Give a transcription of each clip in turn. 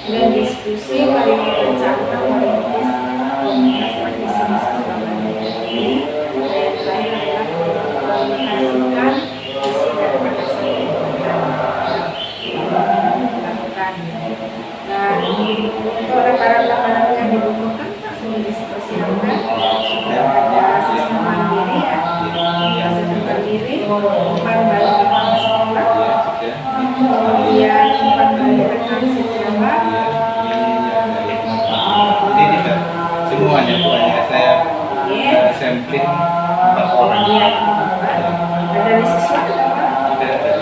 dan diskusi paling rencana merintis komunitas praktisi siswa mandiri. Dan terakhir adalah menghasilkan visi dan gagasan yang dilakukan. Dan untuk rata-rata yang dibutuhkan sudah dipersiapkan. Ada siswa mandiri, siswa mandiri, umpan balik ke sekolah, kemudian umpan balik rekan sejawat. Ini tidak semuanya, bukannya saya sampling 4 orang. Dan dari siswa Tidak dari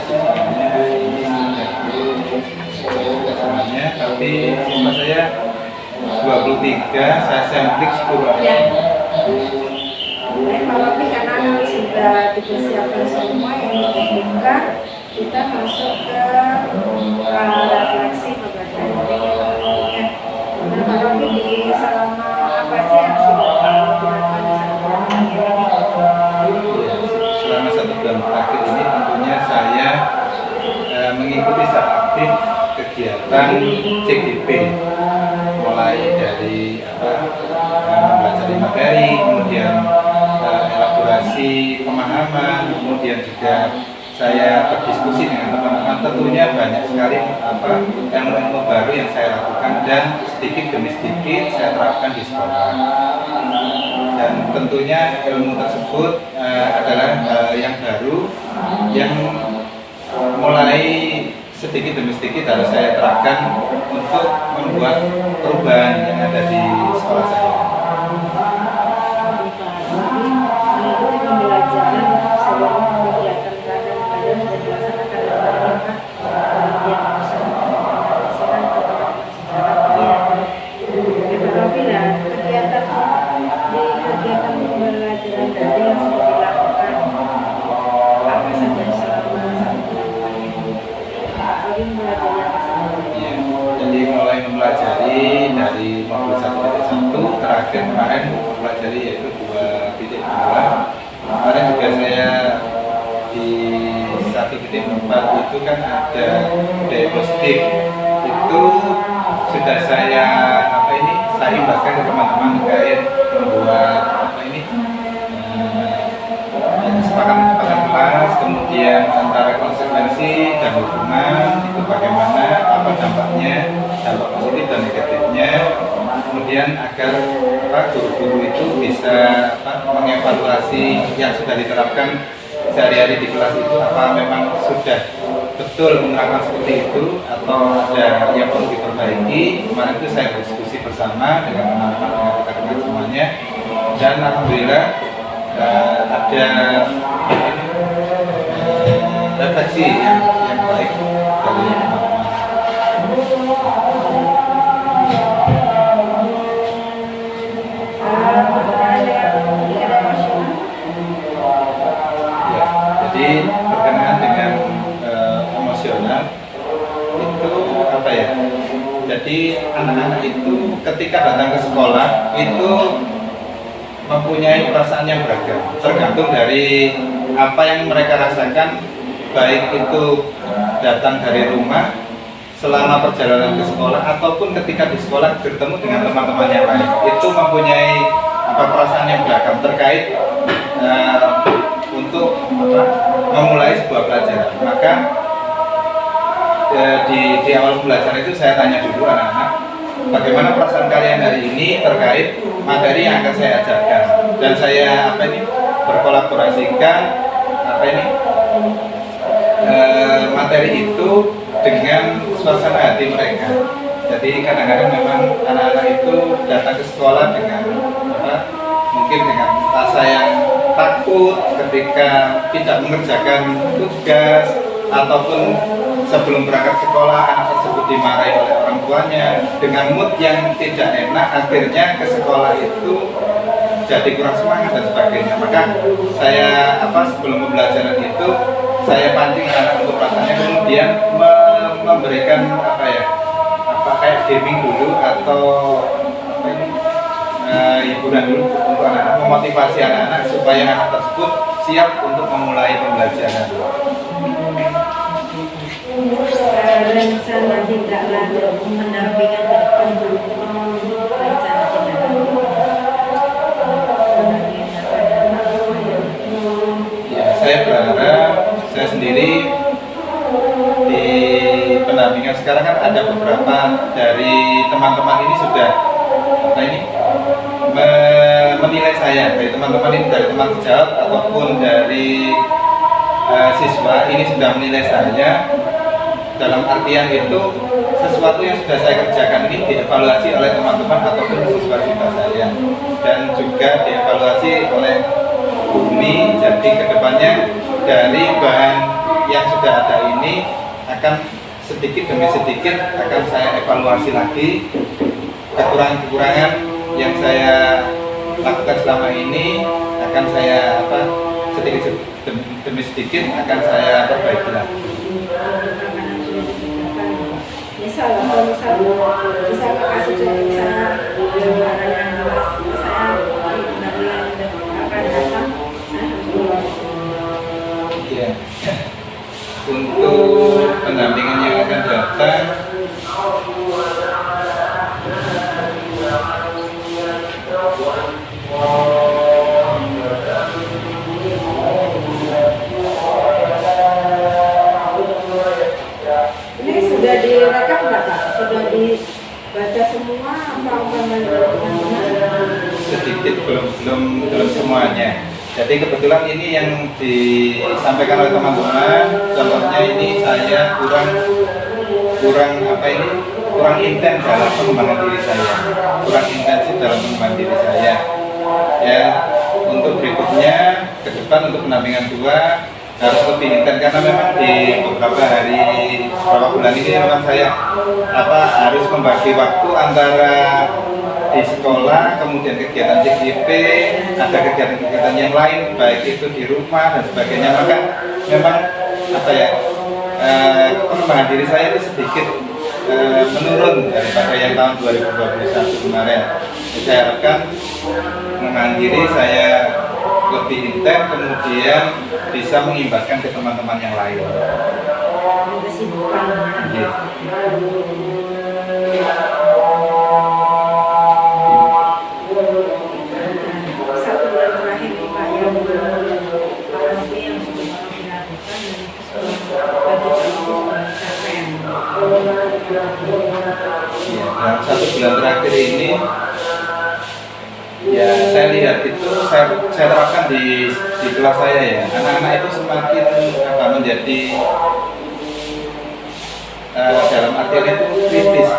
siswanya semuanya, tapi siswa saya 23, saya sampling 10. ya. Tapi karena sudah dipersiapkan semua yang dibutuhkan, kita masuk ke refleksi pembelajaran. Nah, tapi di selama apa sih yang sudah dilakukan Selama 1 bulan terakhir ini tentunya saya mengikuti secara aktif kegiatan CGP, mulai dari mempelajari materi, kemudian elaborasi pemahaman, kemudian juga saya berdiskusi dengan teman-teman. Tentunya banyak sekali ilmu-ilmu baru yang saya lakukan dan sedikit demi sedikit saya terapkan di sekolah. Dan tentunya ilmu tersebut adalah yang baru yang mulai sedikit demi sedikit harus saya terapkan untuk membuat perubahan yang ada di sekolah saya. Mengikuti pembelajaran sebelum kegiatan kadang-kadang dan dilaksanakan dalam kegiatan pembelajaran tadi yang sudah dilakukan apa saja selama 1 bulan ini? Belajar apa saja? Ya, jadi mulai mempelajari dari modul 1.1 terakhir kemarin mempelajari yaitu 2.2. Kemarin juga saya di 1.4 itu kan ada budaya positif, itu sudah saya imbaskan ke teman-teman terkait membuat kesepakatan kelas, kemudian antara konsekuensi dan hubungan itu bagaimana, apa dampaknya, dampak positif dan negatifnya, kemudian agar guru-guru itu bisa mengevaluasi yang sudah diterapkan sehari-hari di kelas itu, apa memang sudah betul menerapkan seperti itu atau ada yang perlu diperbaiki. Kemarin itu saya berdiskusi bersama dengan teman-teman, dengan rekan-rekan semuanya, dan alhamdulillah ada refleksi yang baik dari teman-teman. Ya, jadi berkenaan dengan emosional itu apa ya? Jadi anak-anak itu ketika datang ke sekolah itu mempunyai perasaan yang beragam, tergantung dari apa yang mereka rasakan, baik itu datang dari rumah selama perjalanan ke sekolah ataupun ketika di sekolah bertemu dengan teman-teman yang lain, itu mempunyai perasaan yang beragam terkait untuk memulai sebuah pelajaran. Maka di awal pembelajaran itu saya tanya dulu anak-anak, bagaimana perasaan kalian hari ini terkait materi yang akan saya ajarkan, dan saya berkolaborasikan materi itu dengan suasana hati mereka. Jadi kadang-kadang memang anak-anak itu datang ke sekolah dengan mungkin dengan rasa yang takut ketika tidak mengerjakan tugas, ataupun sebelum berangkat sekolah anak tersebut dimarahi oleh orang tuanya, dengan mood yang tidak enak, akhirnya ke sekolah itu jadi kurang semangat dan sebagainya. Maka saya sebelum pembelajaran itu saya pancing anak untuk perasaannya, kemudian memberikan kayak gaming dulu atau hiburan dulu untuk anak-anak, memotivasi anak-anak supaya anak tersebut siap untuk memulai pembelajaran. berencana tidak lanjut pendampingan ke depan rencana tidak lanjut. Ya, saya berharap saya sendiri di pendampingan sekarang kan ada beberapa dari teman-teman ini sudah apa ini menilai saya, dari teman-teman ini, dari teman sejawat ataupun dari siswa ini sudah menilai saya dalam artian itu sesuatu yang sudah saya kerjakan ini dievaluasi oleh teman-teman ataupun siswa-siswa saya dan juga dievaluasi oleh Bumi. Jadi kedepannya dari bahan yang sudah ada ini akan sedikit demi sedikit akan saya evaluasi lagi kekurangan-kekurangan yang saya lakukan selama ini akan saya sedikit demi sedikit akan saya perbaiki lagi. Misal bisa kasih contoh misalnya gambaran yang jelas saya di pendampingan akan datang Ya. Untuk pendampingan yang akan datang ini sudah direkap nggak Pak? Sudah dibaca semua apa sedikit belum semuanya. Jadi kebetulan ini yang disampaikan oleh teman-teman, contohnya ini saya kurang intens dalam pengembangan diri saya, kurang intensif dalam pengembangan diri saya. Ya, untuk berikutnya ke depan untuk pendampingan 2 harus lebih intens karena memang di beberapa bulan ini memang saya harus membagi waktu antara di sekolah, kemudian kegiatan CGP, ada kegiatan-kegiatan yang lain, baik itu di rumah dan sebagainya. Maka memang pengembangan diri saya itu sedikit menurun daripada yang tahun 2021 kemarin. Saya harapkan pengembangan diri saya lebih intens, kemudian bisa mengimbaskan ke teman-teman yang lain. Iya. Ya, dalam 1 bulan terakhir ini ya saya lihat itu saya terapkan di kelas saya ya, anak-anak itu semakin menjadi dalam artian itu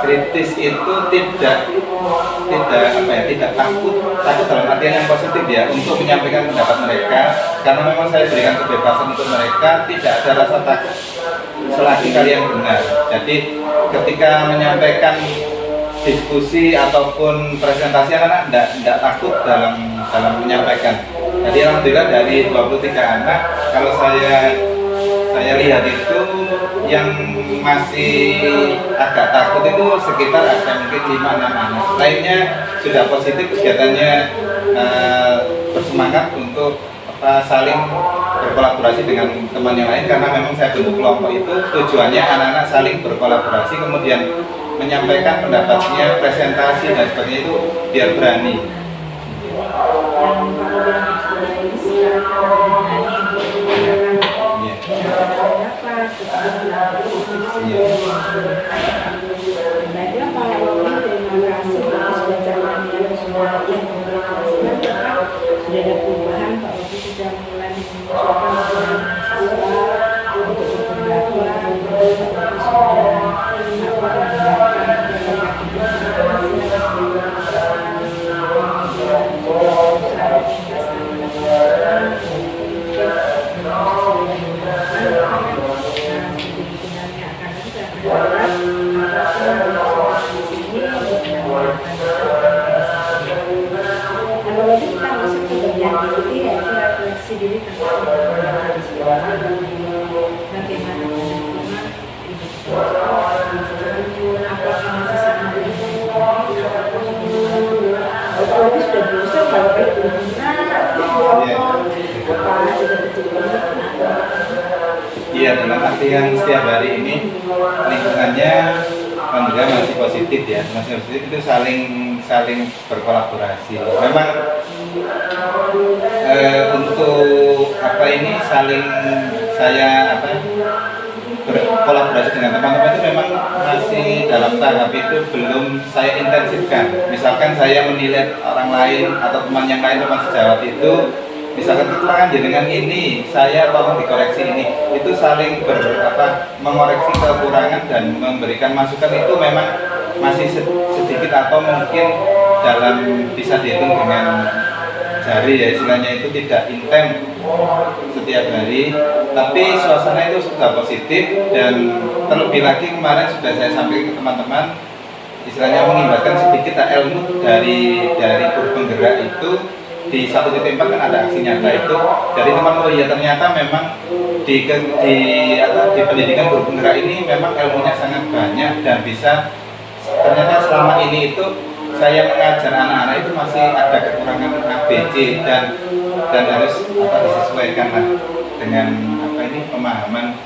kritis itu tidak takut dalam artian yang positif ya untuk menyampaikan pendapat mereka, karena memang saya berikan kebebasan untuk mereka, tidak ada rasa takut selagi kalian benar. Jadi ketika menyampaikan diskusi ataupun presentasi, anak-anak tidak takut dalam menyampaikan. Jadi alhamdulillah dari 23 anak, kalau saya lihat itu yang masih agak takut itu sekitar ada mungkin 5-6 anak. Lainnya sudah positif, kegiatannya bersemangat untuk saling berkolaborasi dengan teman yang lain, karena memang saya bentuk kelompok itu tujuannya anak-anak saling berkolaborasi, kemudian menyampaikan pendapatnya, presentasi dan sebagainya itu biar berani. Sudah ada perubahan, Pak Robi sudah mulai mengusulkan siswa untuk berpendapat, refleksi diri tentang bagaimana apakah masih sama kalau sudah bosan kalau kayak apa sudah kecil Ya dalam artian setiap hari ini lingkungannya alhamdulillah masih positif ya, masih positif, itu saling saling berkolaborasi. Memang untuk apa ini saling saya apa berkolaborasi dengan teman-teman itu memang masih dalam tahap itu belum saya intensifkan. Misalkan saya menilai orang lain atau teman yang lain, teman sejawat itu, misalkan keterangan jenengan ini, saya tolong dikoreksi ini, itu saling mengoreksi kekurangan dan memberikan masukan, itu memang masih sedikit atau mungkin dalam bisa dihitung dengan jari ya, istilahnya itu tidak intens setiap hari, tapi suasana itu sudah positif. Dan terlebih lagi kemarin sudah saya sampaikan ke teman-teman, istilahnya mengibarkan sedikit ilmu dari guru penggerak itu. Di satu titik kan ada aksi nyata itu dari teman, oh iya ternyata memang di pendidikan guru penggerak ini memang ilmunya sangat banyak dan bisa, ternyata selama ini itu saya mengajar anak-anak itu masih ada kekurangan ABC dan harus disesuaikan lah dengan pemahaman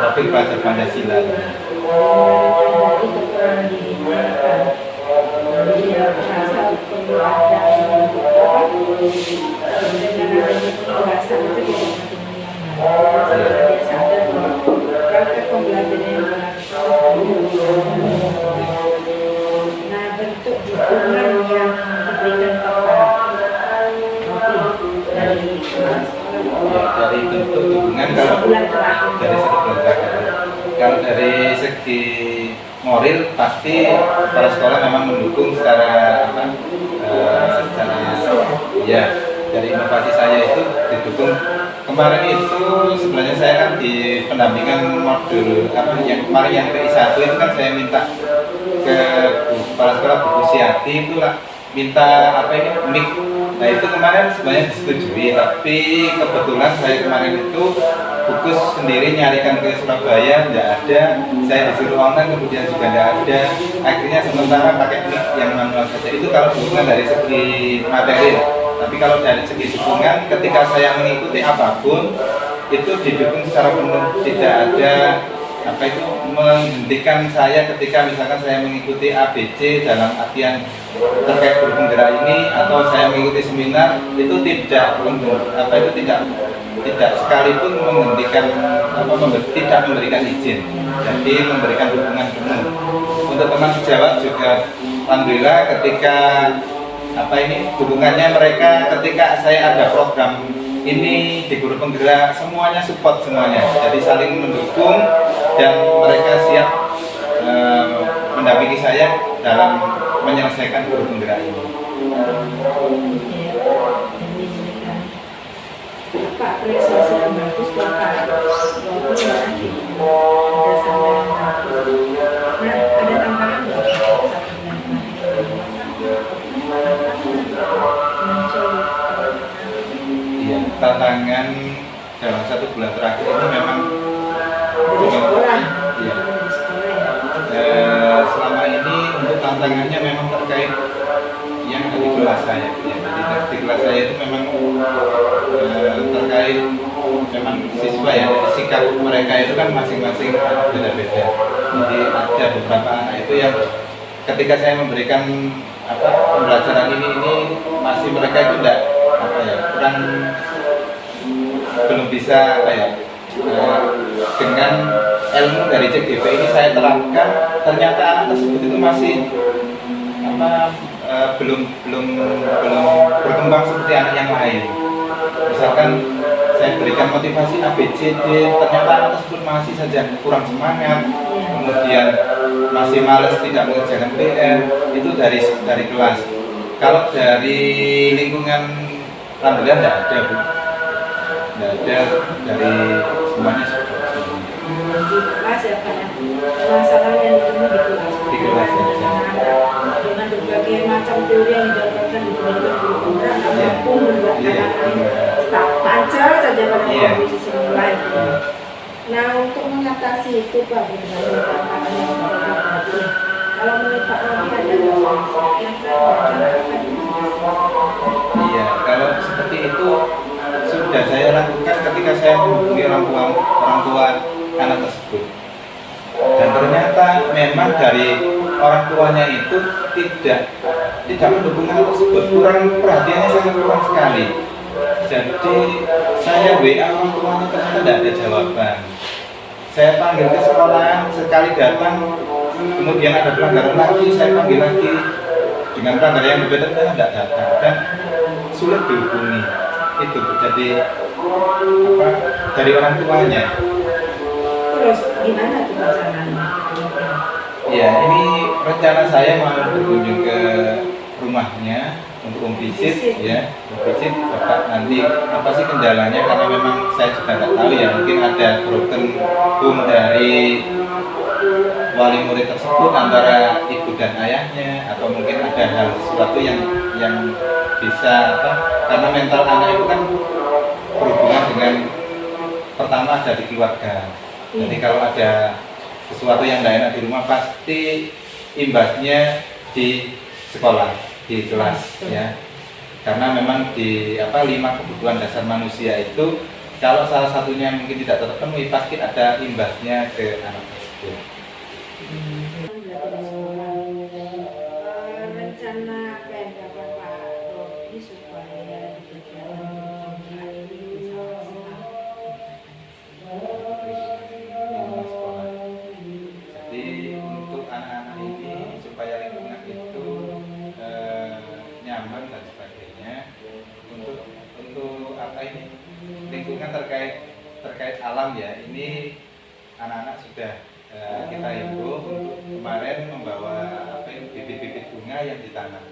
profil pelajar Pancasila. Nah, bentuk dukungan yang diberikan kepada dari bentuk dukungan, kalau dari satu bulan terakhir, kalau dari segi moral pasti kepala sekolah memang mendukung secara ya, dari inovasi saya itu didukung. Kemarin itu sebenarnya saya kan di pendampingan modul yang kemarin yang TI1 itu kan saya minta ke kepala sekolah Bu Siati itu lah, minta mic. Nah itu kemarin sebenarnya disetujui, tapi kebetulan saya kemarin itu fokus sendiri nyarikan ke Surabaya, tidak ada. Saya disuruh online kemudian juga tidak ada. Akhirnya sementara pakai mic yang manual saja. Itu kalau dukungan dari segi materi. Tapi kalau dari segi dukungan, ketika saya mengikuti apapun itu didukung secara penuh, tidak ada menghentikan saya ketika misalkan saya mengikuti ABC dalam artian terkait guru penggerak ini, atau saya mengikuti seminar itu tidak sekalipun menghentikan tidak memberikan izin, jadi memberikan dukungan penuh. Untuk teman sejawat juga alhamdulillah ketika dukungannya mereka ketika saya ada program ini di guru penggerak, semuanya support semuanya, jadi saling mendukung dan mereka siap mendampingi saya dalam menyelesaikan guru penggerak ini. Pak, apresiasi yang bagus Bapak walaupun lagi ada sama yang bagus. Nah, ada tantangan nggak? Iya, tantangan dalam 1 bulan terakhir ini memang Dari sekolah. Iya. Selama ini untuk tantangannya memang terkait yang di kelas saya. Ya, jadi di kelas saya itu memang terkait memang siswa ya, sikap mereka itu kan masing-masing beda-beda. Jadi ada beberapa anak itu yang ketika saya memberikan pembelajaran ini masih mereka itu kurang, belum bisa dengan ilmu dari CGP ini saya terapkan, ternyata anak tersebut itu masih belum berkembang seperti anak yang lain. Misalkan saya berikan motivasi ABCD, ternyata anak tersebut masih saja kurang semangat, kemudian masih malas, tidak mengerjakan PR. Itu dari kelas. Kalau dari lingkungan alhamdulillah tidak ada, Bu. Tidak ada, dari semuanya seperti ini. Di kelas ya Pak, masalah yang ketemu di kelas saja. Dengan berbagai macam teori yang didapatkan di guru penggerak, mampu membuat anak-anak staf pancar saja pada posisi mulai. Nah, untuk mengatasi itu Pak, dengan tantangan yang berbeda, kalau menurut Pak Romi ada solusi yang Iya, kalau seperti itu sudah sudah saya lakukan ketika saya menghubungi orang tua anak tersebut. Dan ternyata memang dari orang tuanya itu tidak mendukung anak tersebut, kurang perhatiannya sangat kurang sekali. Jadi saya WA orang tuanya ternyata tidak ada jawaban. Saya panggil ke sekolah, sekali datang, kemudian ada pelanggaran lagi, saya panggil lagi dengan pelanggaran yang berbeda, ternyata tidak datang dan sulit dihubungi. Itu jadi apa dari orang tuanya. Terus gimana tuh rencananya? Ya, ini rencana saya mau berkunjung ke rumahnya untuk visit ya, visit Bapak nanti apa sih kendalanya, karena memang saya juga nggak tahu ya, mungkin ada broken home dari wali murid tersebut antara ibu dan ayahnya, atau mungkin ada hal sesuatu yang bisa apa, karena mental anak itu kan berhubungan dengan pertama ada di keluarga. Jadi kalau ada sesuatu yang tidak enak di rumah pasti imbasnya di sekolah, di kelas ya. Karena memang di 5 kebutuhan dasar manusia itu kalau salah satunya mungkin tidak terpenuhi pasti ada imbasnya ke anak tersebut. Rencana PMK Pak Robi supaya kegiatan ini bisa maksimal. Jadi untuk anak-anak ini supaya lingkungan itu nyaman dan sebagainya, untuk apa ini lingkungan terkait alam ya, ini anak-anak sudah kita himbau untuk kemarin membawa bibit-bibit bunga yang ditanam.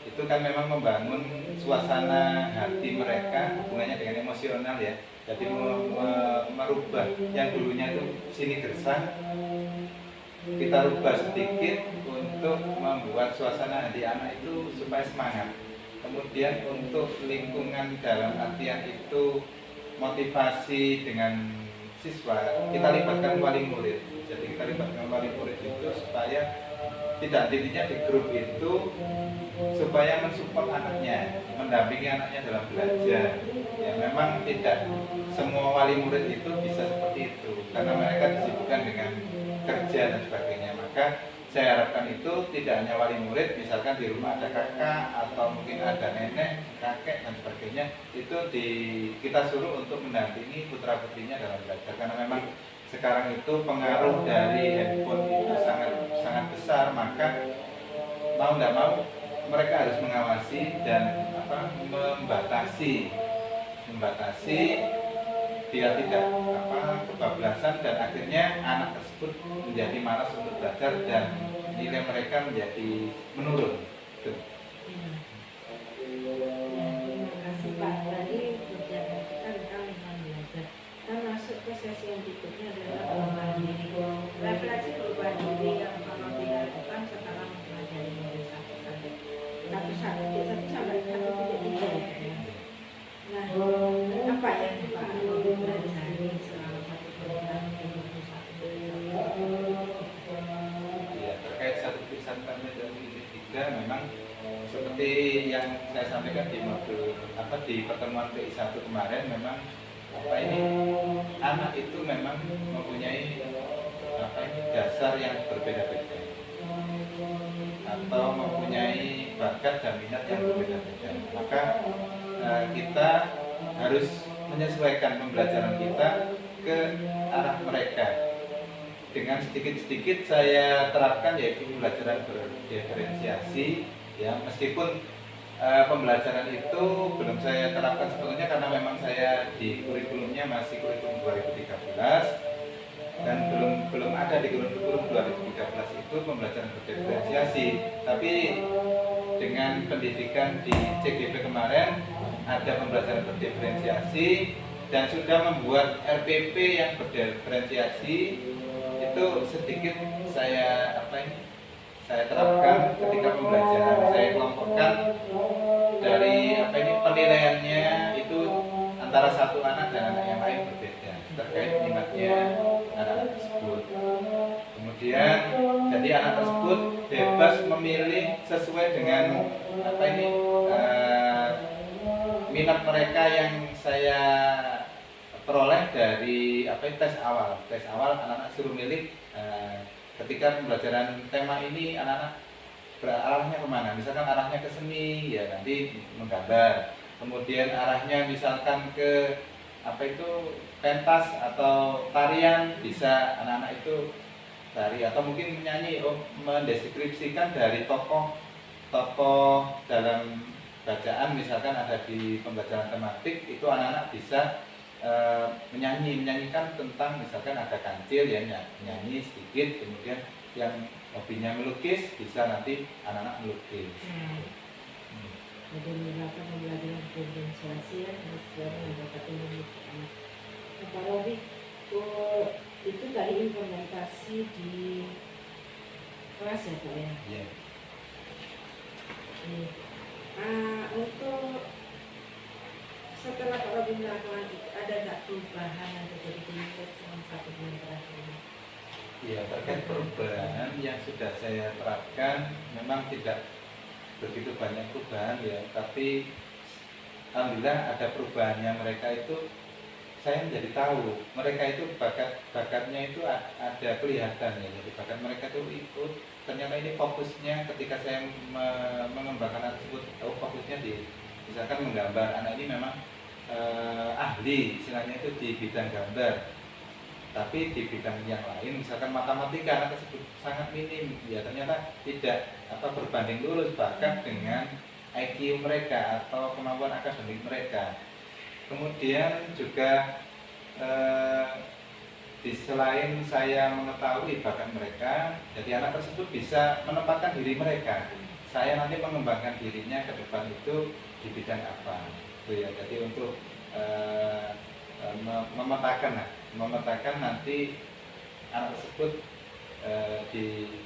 Itu kan memang membangun suasana hati mereka, hubungannya dengan emosional ya. Jadi merubah yang dulunya itu sini gersang, kita rubah sedikit untuk membuat suasana hati anak itu supaya semangat. Kemudian untuk lingkungan dalam artian itu motivasi dengan siswa, kita libatkan wali murid. Jadi kita libatkan wali murid itu supaya tidak dirinya di grup itu, supaya mensupport anaknya, mendampingi anaknya dalam belajar. Ya memang tidak semua wali murid itu bisa seperti itu, karena mereka disibukkan dengan kerja dan sebagainya. Maka saya harapkan itu tidak hanya wali murid, misalkan di rumah ada kakak atau mungkin ada nenek, kakek dan sebagainya, itu kita suruh untuk mendampingi putra putrinya dalam belajar, karena memang sekarang itu pengaruh dari handphone itu sangat besar. Maka mau tidak mau mereka harus mengawasi dan membatasi biar tidak kebablasan, dan akhirnya anak tersebut menjadi malas untuk belajar dan nilai mereka menjadi menurun. Terima kasih Pak. Tadi kegiatan kita tentang lingkungan belajar. Kita masuk ke sesi yang berikutnya adalah perubahan diri. Refleksi perubahan diri yang kalau dilakukan setelah mempelajari dari 1 sampai 1,3. Nah, apa yang Pak pelajari selama 1 bulan menuju 1,3? Ya, terkait 1,3 memang seperti yang saya sampaikan di pertemuan PI1 kemarin, memang anak itu memang mempunyai dasar yang berbeda-beda atau mempunyai bakat dan minat yang berbeda-beda. Maka kita harus menyesuaikan pembelajaran kita ke arah mereka. Dengan sedikit-sedikit saya terapkan yaitu pembelajaran berdiferensiasi ya, meskipun pembelajaran itu belum saya terapkan sebetulnya karena memang saya di kurikulumnya masih kurikulum 2013 dan belum ada di kurikulum 2013 itu pembelajaran berdiferensiasi. Tapi dengan pendidikan di CGP kemarin ada pembelajaran berdiferensiasi dan sudah membuat RPP yang berdiferensiasi itu sedikit saya terapkan ketika pembelajaran. Saya kelompokkan dari penilaiannya itu antara satu anak dan anak yang lain berbeda terkait minatnya anak tersebut. Kemudian jadi anak tersebut bebas memilih sesuai dengan minat mereka yang saya peroleh dari tes awal. Tes awal anak-anak suruh milih ketika pembelajaran tema ini anak-anak arahnya kemana? Misalkan arahnya ke seni, ya nanti menggambar. Kemudian arahnya misalkan ke pentas atau tarian, bisa anak-anak itu tari atau mungkin menyanyi, mendeskripsikan dari tokoh dalam bacaan, misalkan ada di pembelajaran tematik itu anak-anak bisa menyanyikan tentang misalkan ada kancil ya nyanyi sedikit, kemudian yang hobinya melukis bisa nanti anak-anak melukis. Ada beberapa pembelajaran diferensiasi ya, sesuai dengan bakat Indonesia anak. Nah, Pak Robi, itu tadi implementasi di kelas ya Pak ya? Iya. Untuk setelah Pak Robi melakukan itu, ada nggak perubahan yang terjadi di selama 1 bulan terakhir ini? Iya, terkait perubahan yang sudah saya terapkan memang tidak begitu banyak perubahan ya, tapi alhamdulillah ada perubahannya. Mereka itu saya menjadi tahu mereka itu bakatnya itu ada kelihatan ya, jadi bakat mereka itu ikut, ternyata ini fokusnya ketika saya mengembangkan anak tersebut, fokusnya di misalkan menggambar. Anak ini memang ahli istilahnya itu di bidang gambar, tapi di bidang yang lain misalkan matematika anak tersebut sangat minim ya, ternyata tidak berbanding lurus bahkan dengan IQ mereka atau kemampuan akademik mereka. Kemudian juga di selain saya mengetahui bakat mereka, jadi anak tersebut bisa menempatkan diri mereka, saya nanti mengembangkan dirinya ke depan itu di bidang apa itu ya. Jadi untuk memetakan nanti anak tersebut di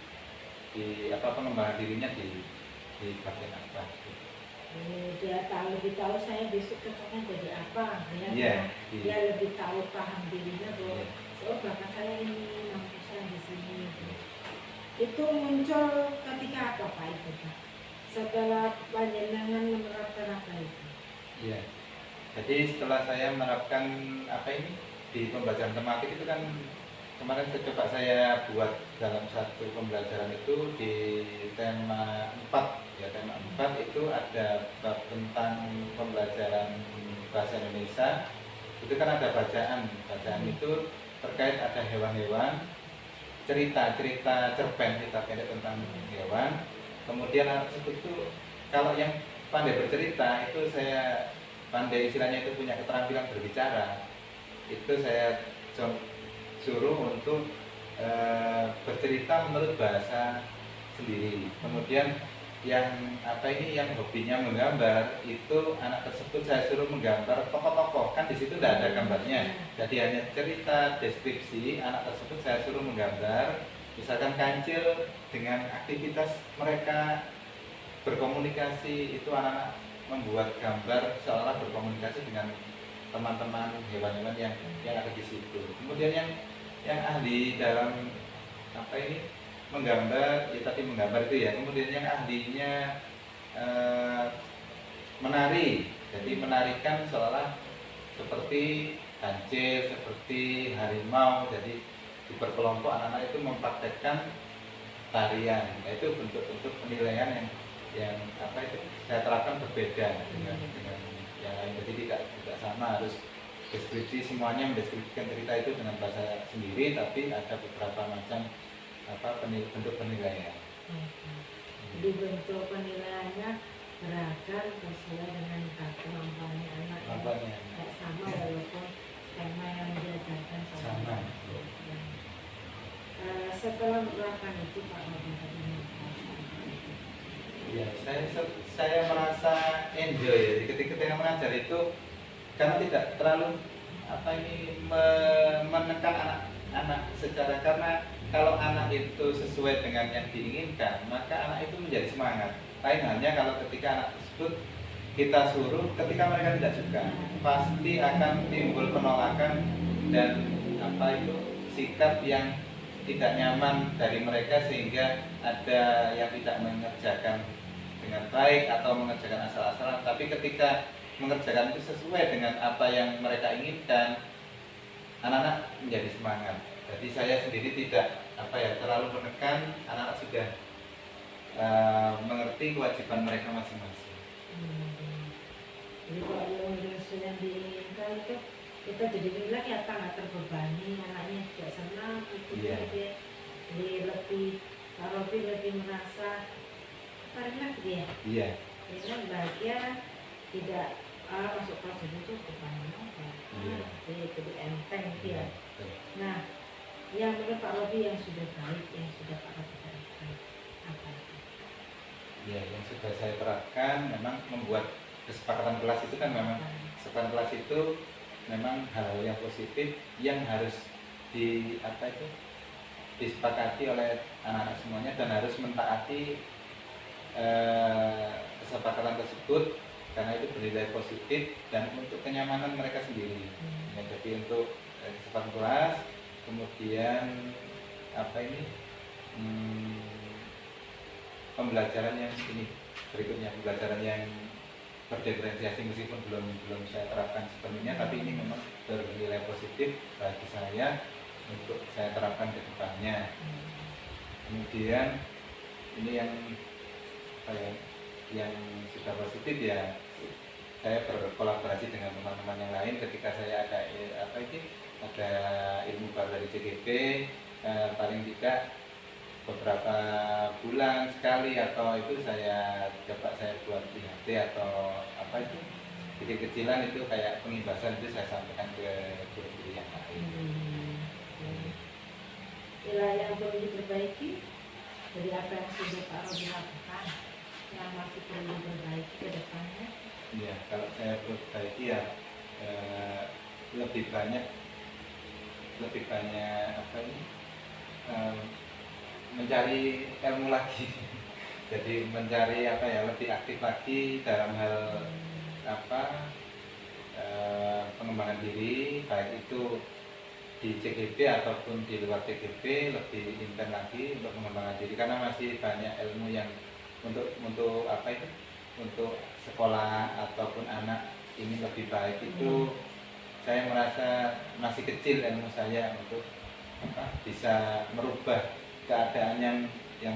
pengembangan dirinya di bagian apa. Dia lebih tahu saya besok cocoknya jadi apa ya. Yeah, dia lebih tahu, paham dirinya bahwa bakat saya ini mampu saya di sini. Itu muncul ketika apa Pak itu Pak? Setelah panjenengan menerapkan apa itu? Iya. Jadi setelah saya menerapkan di pembelajaran tematik itu kan kemarin coba saya buat dalam satu pembelajaran itu di tema 4 ya, tema 4 itu ada bab tentang pembelajaran bahasa Indonesia. Itu kan ada bacaan itu terkait ada hewan-hewan, cerita cerpen kita pendek tentang hewan. Kemudian anak tersebut itu kalau yang pandai bercerita itu saya pandai istilahnya itu punya keterampilan berbicara, itu saya suruh untuk bercerita menurut bahasa sendiri. Kemudian yang yang hobinya menggambar itu anak tersebut saya suruh menggambar tokoh-tokoh, kan di situ tidak ada gambarnya, jadi hanya cerita deskripsi. Anak tersebut saya suruh menggambar misalkan kancil dengan aktivitas mereka berkomunikasi, itu anak-anak membuat gambar seolah berkomunikasi dengan teman-teman hewan-hewan yang ada di situ. Kemudian yang ahli dalam menggambar, ya tadi menggambar itu ya. Kemudian yang ahlinya menari, jadi menarikan seolah seperti kancil, seperti harimau. Jadi di berkelompok anak-anak itu mempraktekkan tarian. Itu bentuk-bentuk penilaian yang saya terapkan berbeda dengan yang lain. Jadi tidak sama harus deskripsi, semuanya mendeskripsikan cerita itu dengan bahasa sendiri, tapi ada beberapa macam bentuk penilaian. Jadi bentuk penilaiannya beragam sesuai dengan kemampuannya anak. Tidak sama walaupun tema yang diajarkan sama. Setelah melakukan itu Pak ya, saya merasa enjoy ya. Ketika mengajar itu karena tidak terlalu menekan anak secara, karena kalau anak itu sesuai dengan yang diinginkan maka anak itu menjadi semangat. Lain halnya kalau ketika anak tersebut kita suruh, ketika mereka tidak suka pasti akan timbul penolakan dan sikap yang tidak nyaman dari mereka, sehingga ada yang tidak mengerjakan dengan baik atau mengerjakan asal-asalan. Tapi ketika mengerjakan itu sesuai dengan apa yang mereka inginkan, anak-anak menjadi semangat. Jadi saya sendiri tidak terlalu menekan, anak-anak sudah mengerti kewajiban mereka masing-masing. Jadi kalau yang diinginkan itu kita jadi bilang ya nggak terbebani, anaknya juga senang, Iya. jadi lebih Robi lebih merasa karena dia Iya. dengan bahagia, tidak masuk kelas itu beban Iya. jadi lebih enteng dia. Betul. Nah, yang menurut Pak Robi yang sudah baik, yang sudah Pak Robi terapkan apa itu? Ya, yang sudah saya terapkan memang membuat kesepakatan kelas itu kan memang kesepakatan kelas itu memang hal yang positif yang harus disepakati oleh anak-anak semuanya dan harus mentaati kesepakatan tersebut karena itu bernilai positif dan untuk kenyamanan mereka sendiri. Ya, jadi untuk kesepakatan kelas, kemudian pembelajaran yang berikutnya, pembelajaran yang berdiferensiasi meskipun belum saya terapkan sepenuhnya, tapi ini memang bernilai positif bagi saya untuk saya terapkan ke depannya. Kemudian ini yang sudah positif ya, saya berkolaborasi dengan teman-teman yang lain ketika saya ada ilmu baru dari CGP, paling tidak beberapa bulan sekali atau itu saya buat IHT atau kecil-kecilan itu kayak pengimbasan itu saya sampaikan ke guru-guru yang lain. Nilai yang perlu diperbaiki dari apa yang sudah Pak Robi lakukan yang masih perlu diperbaiki ke depannya. Ya, kalau saya perbaiki ya lebih banyak mencari ilmu lagi. Jadi mencari lebih aktif lagi dalam hal pengembangan diri, baik itu di CGP ataupun di luar CGP, lebih intens lagi untuk pengembangan diri karena masih banyak ilmu yang untuk sekolah ataupun anak ini lebih baik itu saya merasa masih kecil ilmu saya untuk bisa merubah keadaan yang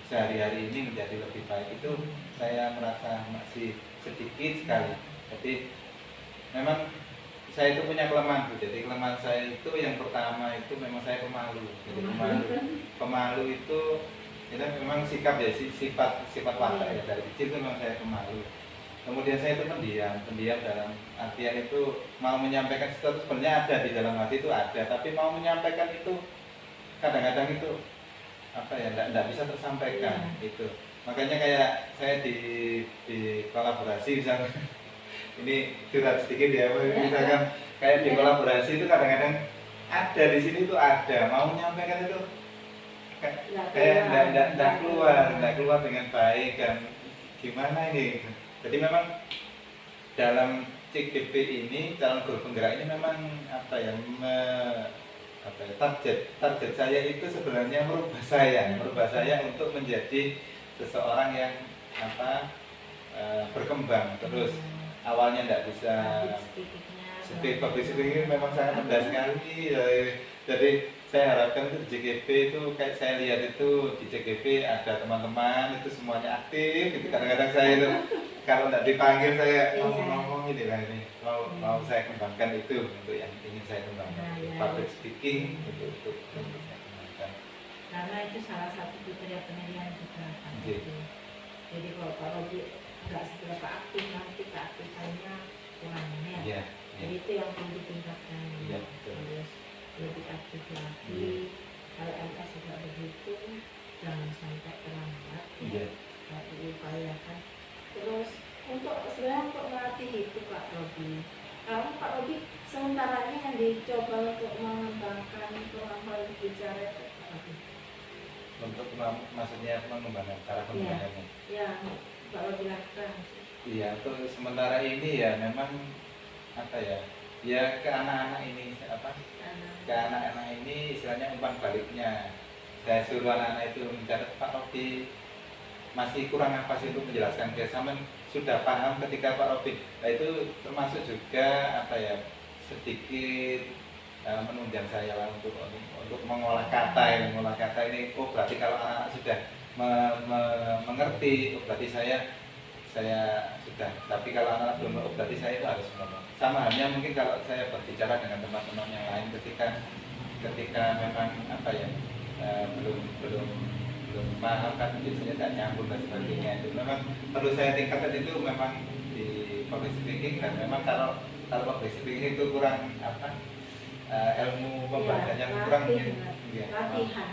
sehari-hari ini menjadi lebih baik, itu saya merasa masih sedikit sekali. Jadi memang saya itu punya kelemahan, jadi kelemahan saya itu yang pertama itu memang saya pemalu. Jadi pemalu itu memang sifat watak ya, dari kecil itu memang saya pemalu. Kemudian saya itu pendiam dalam artian itu mau menyampaikan sesuatu sebenarnya ada di dalam hati itu ada, tapi mau menyampaikan itu kadang-kadang itu tidak bisa tersampaikan itu. Makanya kayak saya di kolaborasi misalnya ini curhat sedikit ya, misalkan kayak di kolaborasi itu kadang-kadang ada di sini itu ada mau menyampaikan itu kayak tidak keluar dengan baik dan gimana ini. Jadi memang dalam CGP ini, calon guru penggerak ini memang target saya itu sebenarnya merubah saya untuk menjadi seseorang yang berkembang terus. Awalnya tidak bisa public speaking memang sangat rendah sekali. Jadi saya harapkan itu di CGP itu kayak saya lihat itu di CGP ada teman-teman itu semuanya aktif gitu. Kadang-kadang saya itu kalau tidak dipanggil saya ngomong ini lah, ini mau saya kembangkan itu untuk yang ingin saya kembangkan, public speaking untuk saya kembangkan. Karena itu salah satu kriteria penilaian juga kan. Jadi kalau Pak Robi nggak seberapa aktif, nanti keaktifannya kurang ya. Jadi itu yang perlu ditingkatkan. Terus lebih aktif lagi. Kalau MS juga begitu, jangan sampai terlambat ya. Diupayakan. Terus untuk melatih itu Pak Robi. Kalau Pak Robi sementaranya yang dicoba untuk mengembangkan kemampuan bicara itu Pak Robi. Untuk maksudnya mengembangkan cara pembahasannya. Ya, Pak Robi lakukan. Iya, untuk sementara ini ya memang ya ke anak-anak ini ke anak-anak ini istilahnya umpan baliknya. Saya suruh anak-anak itu mencatat Pak Robi masih kurang apa sih untuk menjelaskan dia sama sudah paham ketika Pak Robi. Nah itu termasuk juga apa ya sedikit menunjang saya lah untuk mengolah kata ini. Mengolah kata ini, oh berarti kalau anak-anak sudah mengerti, oh berarti saya sudah. Tapi kalau anak-anak belum, oh berarti saya itu harus ngomong. Sama halnya mungkin kalau saya berbicara dengan teman-teman yang lain ketika memang apa ya belum paham kan biasanya tak nyambung dan sebagainya, itu memang perlu saya tingkatkan. Itu memang di public speaking, dan memang kalau public speaking itu kurang apa ilmu pembahasannya kurang latihan.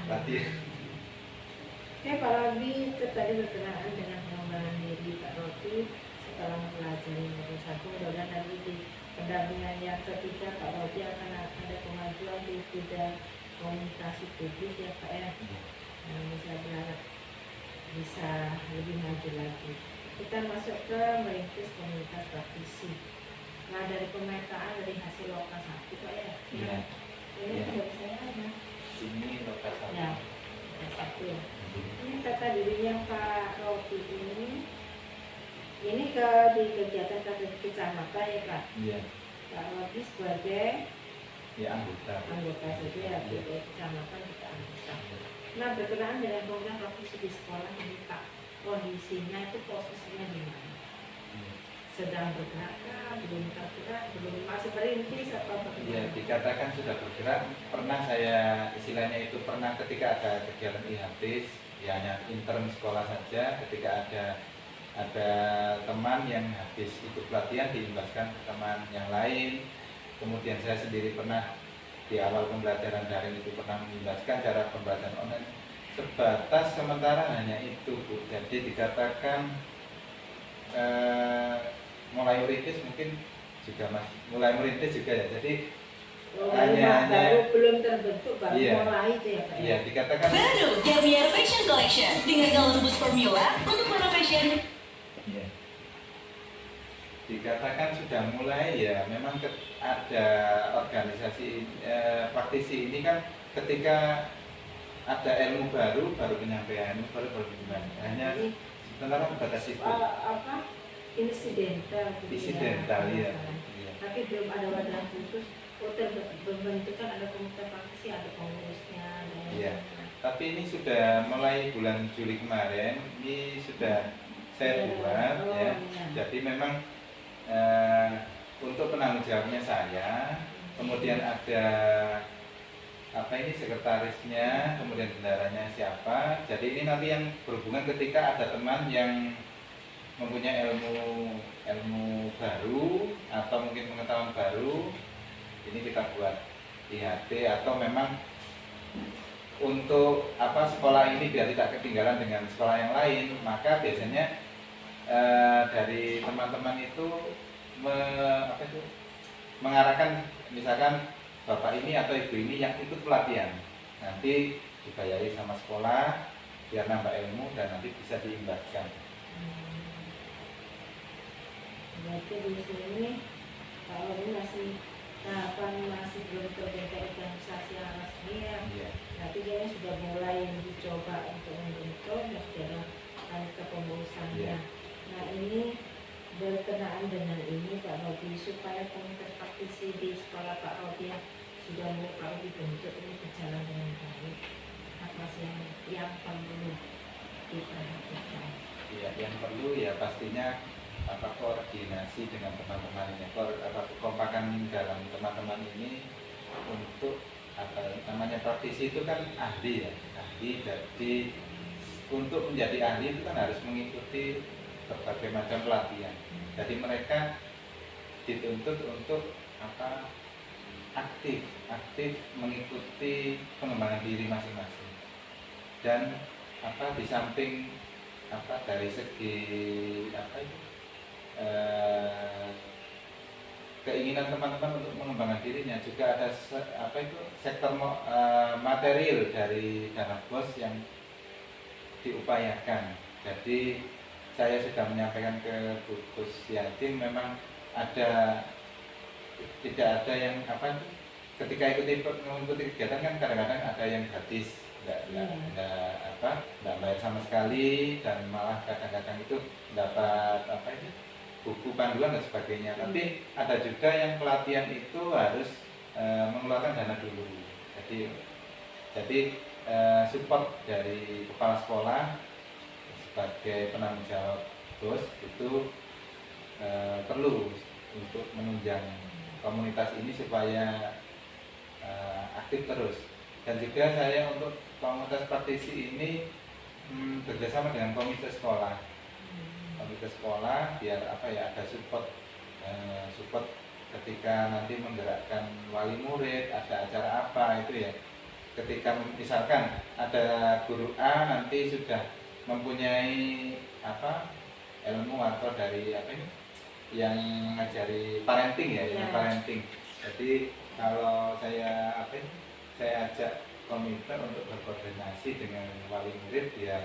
Oke, apalagi itu tadi berkenaan dengan pengembangan diri Pak Roti setelah mempelajari modul 1, mudah-mudahan nanti di pendampingan yang ketiga Pak Roti akan ada kemajuan di bidang komunikasi publik ya Pak ya. Saya berharap bisa lebih maju lagi. Kita masuk ke merintis komunitas praktisi. Nah dari pemetaan dari hasil lokal 1 Pak ya. Iya. Ini sudah saya ada. Ini lokal 1. Ya, lokal 1 ya. Ini kata dirinya Pak Robi ini di kegiatan kecamatan ya Pak. Iya. Pak Robi sebagai anggota saja ya, di kecamatan kita anggota. Nah berkenaan dengan program praktisi di sekolah ini Pak, kondisinya itu posisinya di mana? Sedang bergerak, belum tergerak, belum masih merintis atau bagaimana? Ya, dikatakan sudah bergerak. Pernah saya istilahnya itu pernah ketika ada kegiatan IHTIS, ya hanya intern sekolah saja. Ketika ada teman yang habis ikut pelatihan diimbaskan ke teman yang lain. Kemudian saya sendiri pernah di awal pembelajaran daring itu pernah mengimbaskan cara pembelajaran online. Sebatas sementara hanya itu Bu. Jadi dikatakan mulai merintis mungkin juga mulai merintis juga ya. Jadi hanya belum terbentuk baru mulai itu ya Pak. Iya, dikatakan baru Garnier Fashion Collection dengan Color Boost Formula untuk para fashion. Iya. Dikatakan sudah mulai ya, memang ada organisasi praktisi ini kan ketika ada ilmu baru penyampaian ilmu baru gimana. Hanya sebenarnya batas itu. Insidental ya. Tapi belum ada wadah khusus berbentukan ada komunitas praktisi, ada pengurusnya iya. Tapi ini sudah mulai bulan Juli kemarin ini sudah saya buat ya. Jadi memang untuk penanggung jawabnya saya, kemudian ada sekretarisnya, kemudian bendaranya siapa. Jadi ini nanti yang berhubungan ketika ada teman yang mempunyai ilmu baru atau mungkin pengetahuan baru, ini kita buat IHT atau memang untuk sekolah ini biar tidak ketinggalan dengan sekolah yang lain, maka biasanya dari teman-teman itu mengarahkan misalkan bapak ini atau ibu ini yang ikut pelatihan, nanti dibayari sama sekolah biar nambah ilmu dan nanti bisa diimbaskan. Berarti di sini kalau ini masih belum terbentuk organisasi yang resmi ya. Berarti dia sudah mulai dicoba untuk membentuk dan sudah ada kepengurusannya. Nah ini berkenaan dengan ini Pak Robi, supaya komunitas praktisi di sekolah Pak Robi yang sudah mulai dibentuk ini berjalan dengan baik. Apa sih yang perlu diperhatikan? Ya, yang perlu ya pastinya koordinasi dengan teman-teman ini, kekompakan dalam teman-teman ini untuk namanya praktisi itu kan ahli ya, jadi untuk menjadi ahli itu kan harus mengikuti berbagai macam pelatihan. Jadi mereka dituntut untuk aktif mengikuti pengembangan diri masing-masing. Dan di samping dari segi keinginan teman-teman untuk mengembangkan dirinya, juga ada sektor material dari dana BOS yang diupayakan. Jadi saya sudah menyampaikan ke Bu Gus Yatin, memang tidak ada yang ketika mengikuti kegiatan kan kadang-kadang ada yang gratis, nggak bayar sama sekali, dan malah kadang-kadang itu dapat buku panduan dan sebagainya. Tapi ada juga yang pelatihan itu harus mengeluarkan dana dulu. Jadi support dari kepala sekolah sebagai penanggung jawab BOS itu perlu untuk menunjang komunitas ini supaya aktif terus. Dan juga saya untuk komunitas praktisi ini bekerjasama dengan komite sekolah biar ada support ketika nanti menggerakkan wali murid, ada acara apa itu ya, ketika misalkan ada guru A nanti sudah mempunyai ilmu atau dari yang ngajari parenting ya, yang parenting. Jadi kalau saya ajak komite untuk berkoordinasi dengan wali murid biar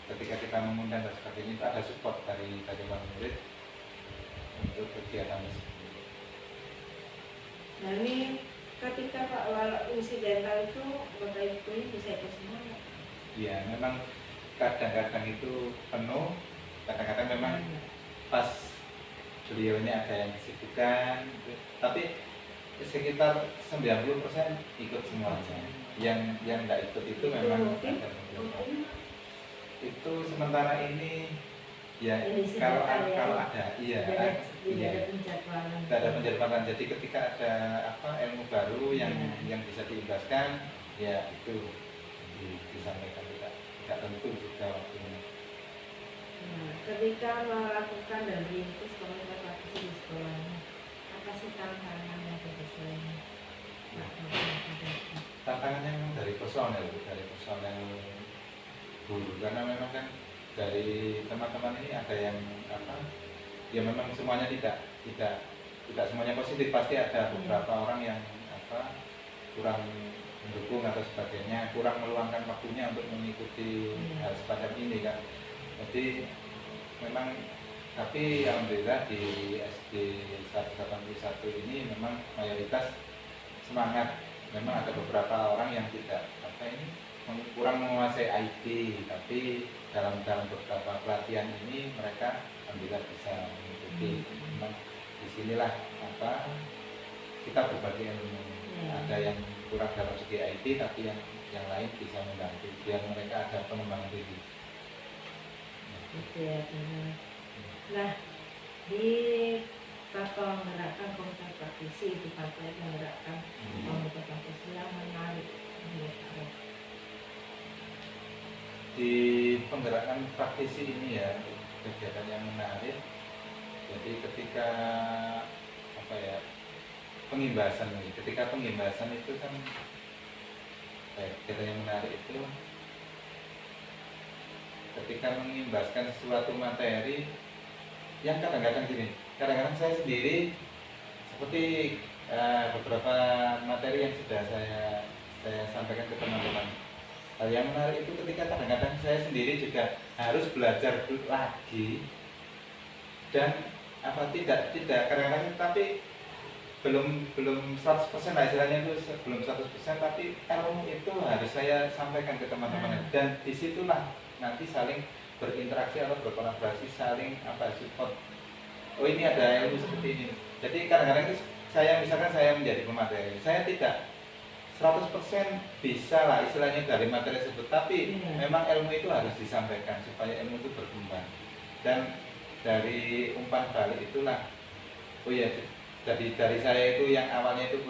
ketika kita mengundang dan sebagainya itu ada support dari wali murid untuk kegiatan tersebut. Nah ini ketika Pak walau insidental itu Bapak Ibu bisa ikut semua ya? Iya, memang kadang-kadang itu penuh, kadang-kadang memang pas beliau ini ada yang kesibukan, tapi sekitar 90% ikut semuanya. Yang tidak ikut itu memang ada beberapa. Itu sementara ini ya kalau ada tidak ada penjadwalan. Jadi ketika ada ilmu baru yang bisa diimbaskan, ya itu disampaikan, tidak tentu juga waktunya. Nah, ketika melakukan dan merintis komunitas praktisi di sekolahnya, apa sih tantangan yang terbesarnya? Tantangannya memang dari personel guru, karena memang kan dari teman-teman ini ada yang ya memang semuanya tidak semuanya positif, pasti ada beberapa orang yang kurang mendukung atau sebagainya, kurang meluangkan waktunya untuk mengikuti hal semacam ini kan. Jadi memang, tapi alhamdulillah di SD 181 ini memang mayoritas semangat. Memang ada beberapa orang yang tidak kurang menguasai IT, tapi dalam beberapa pelatihan ini mereka alhamdulillah bisa mengikuti. Memang disinilah kita berbagi ilmu. Ada yang kurang dalam segi IT, tapi yang lain bisa membantu biar mereka ada pengembangan diri. Gitu ya, benar. Nah, di Bapak menggerakkan komunitas praktisi, di Bapak menggerakkan komunitas praktisi yang menarik. Di penggerakkan praktisi ini ya, kegiatan yang menarik. Jadi ketika pengimbasan itu kan kegiatan yang menarik itu ketika mengimbaskan sesuatu materi yang kadang-kadang saya sendiri seperti beberapa materi yang sudah saya sampaikan ke teman-teman. Hal yang menarik itu ketika kadang-kadang saya sendiri juga harus belajar lagi, dan tidak kadang-kadang, tapi belum 100% lah istilahnya, itu belum 100%, tapi ilmu itu harus saya sampaikan ke teman-teman, dan disitulah nanti saling berinteraksi atau berkolaborasi, saling support. Oh ini ada ilmu seperti ini. Jadi kadang-kadang itu misalkan saya menjadi pemateri, saya tidak 100% bisa lah istilahnya dari materi tersebut, tapi memang ilmu itu harus disampaikan supaya ilmu itu berkembang. Dan dari umpan balik itulah, dari saya itu yang awalnya itu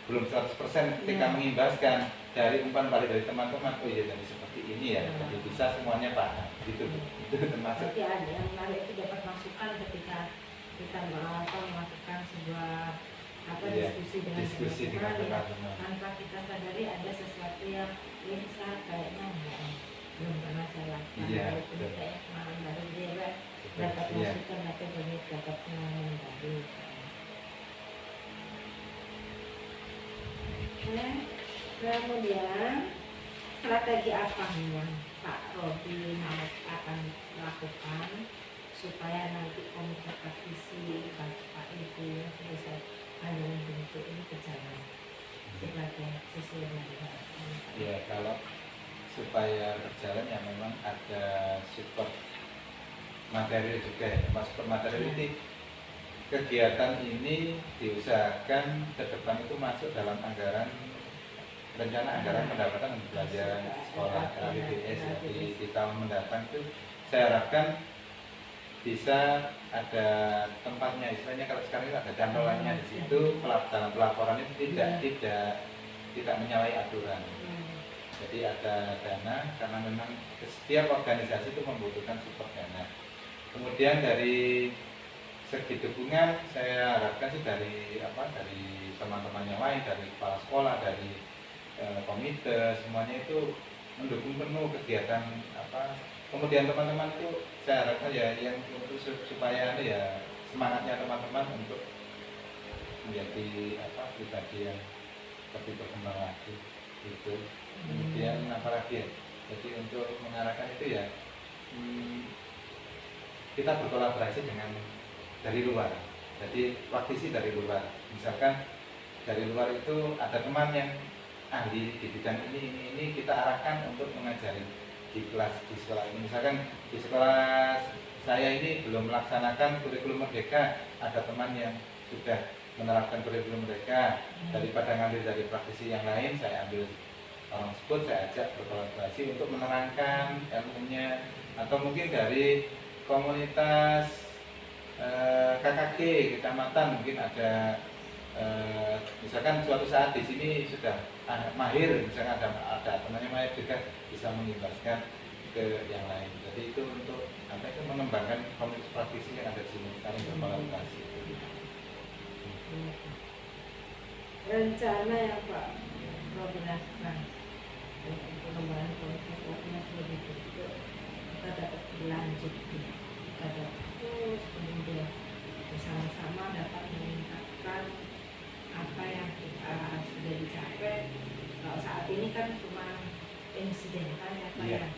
belum 100% ketika mengimbaskan, dari umpan balik dari teman-teman, jadi seperti ini ya, jadi bisa semuanya paham gitu. Itu termasuk. Berarti ada yang menarik itu dapat masukan ketika kita melakukan sebuah diskusi dengan teman-teman, tanpa kita sadari ada sesuatu yang bisa kayaknya belum pernah saya lakukan. Ini kayak kemarin baru dia dapat masukan atau banyak dapat pengalaman baru. Kemudian strategi apa yang Pak Robi akan lakukan supaya nanti komunitas praktisi Pak Ibu bisa pandangan bentuk ini berjalan sebagai sesuai dengan harapan? Ya, kalau supaya berjalan ya memang ada support material juga ya. Mas support material ini kegiatan ini diusahakan ke depan itu masuk dalam anggaran rencana anggaran pendapatan dan belanja sekolah LPDS ya, di tahun mendatang itu saya harapkan bisa ada tempatnya, istilahnya kalau sekarang itu ada cantolannya di situ dalam pelaporan itu tidak menyalahi aturan. Jadi ada dana karena memang setiap organisasi itu membutuhkan support dana. Kemudian dari segi dukungan saya harapkan sih dari teman-teman yang lain, dari kepala sekolah, dari komite, semuanya itu mendukung penuh kegiatan kemudian teman-teman itu saya harapkan ya yang untuk supaya ya semangatnya teman-teman untuk menjadi pribadi yang lebih berkembang lagi itu. Kemudian apalagi ya, jadi untuk mengarahkan itu ya kita berkolaborasi dengan dari luar, jadi praktisi dari luar, misalkan dari luar itu ada teman yang ahli di bidang ini kita arahkan untuk mengajari di sekolah ini. Misalkan di sekolah saya ini belum melaksanakan kurikulum merdeka, ada teman yang sudah menerapkan kurikulum merdeka, daripada ngambil dari praktisi yang lain saya ambil orang tersebut, saya ajak berkolaborasi untuk menerangkan ilmunya. Atau mungkin dari komunitas KKG kecamatan mungkin ada misalkan suatu saat di sini sudah mahir, misalkan ada temannya mahir juga bisa mengimbaskan ke yang lain. Jadi itu untuk itu mengembangkan komunitas praktisi yang ada di sini, saling berkolaborasi. Rencana yang Pak koordinasikan untuk pengembangan komunitas lebih betul kita dapat berlanjut, kita dapat terus kemudian bersama-sama dapat meningkatkan apa yang kita sudah dicapai. Kalau saat ini kan cuma insidental ya Pak ya.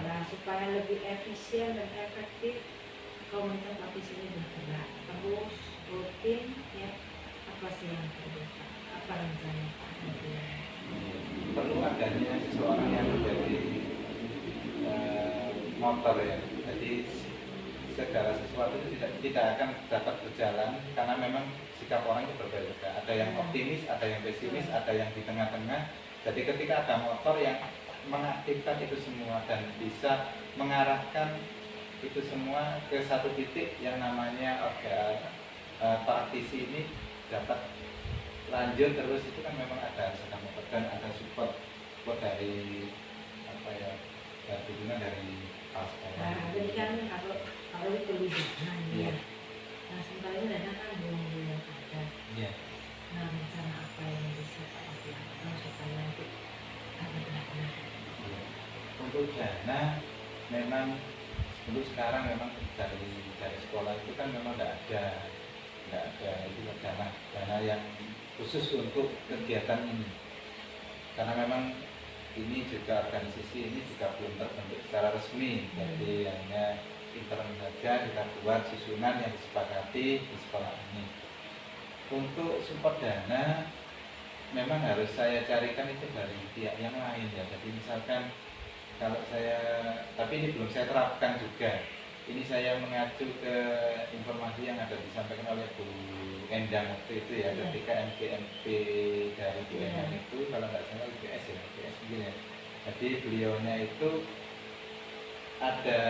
Nah, supaya lebih efisien dan efektif komunitas praktisi ini bergerak terus rutin ya. Apa sih yang perlu Pak? Apa rencana Pak? Perlu adanya seseorang yang menjadi motor ya. Jadi segala sesuatu itu tidak akan dapat berjalan karena memang sikap orang itu berbeda. Ada yang optimis, ada yang pesimis, ada yang di tengah-tengah. Jadi ketika ada motor yang mengaktifkan itu semua dan bisa mengarahkan itu semua ke satu titik yang namanya praktisi ini dapat lanjut terus, itu kan memang ada motor dan ada support dari dukungan dari sekolah. Nah, jadi kan kalau itu liburan ya. Nah, sementara ini dana kan belum ada. Iya. Nah, rencana apa yang bisa Pak lakukan supaya nanti ada benar-benar? Untuk dana memang untuk sekarang memang dari sekolah itu kan memang tidak ada itu dana yang khusus untuk kegiatan ini, karena memang ini juga organisasi ini juga belum terbentuk secara resmi, jadi hanya intern saja kita buat susunan yang disepakati di sekolah ini. Untuk support dana memang harus saya carikan itu dari pihak yang lain ya. Jadi misalkan kalau tapi ini belum saya terapkan juga. Ini saya mengacu ke informasi yang ada disampaikan oleh Bu Endang waktu itu ya, ketika MGMP dari Bu Endang itu, kalau nggak salah UPS mungkin ya. Jadi beliaunya itu ada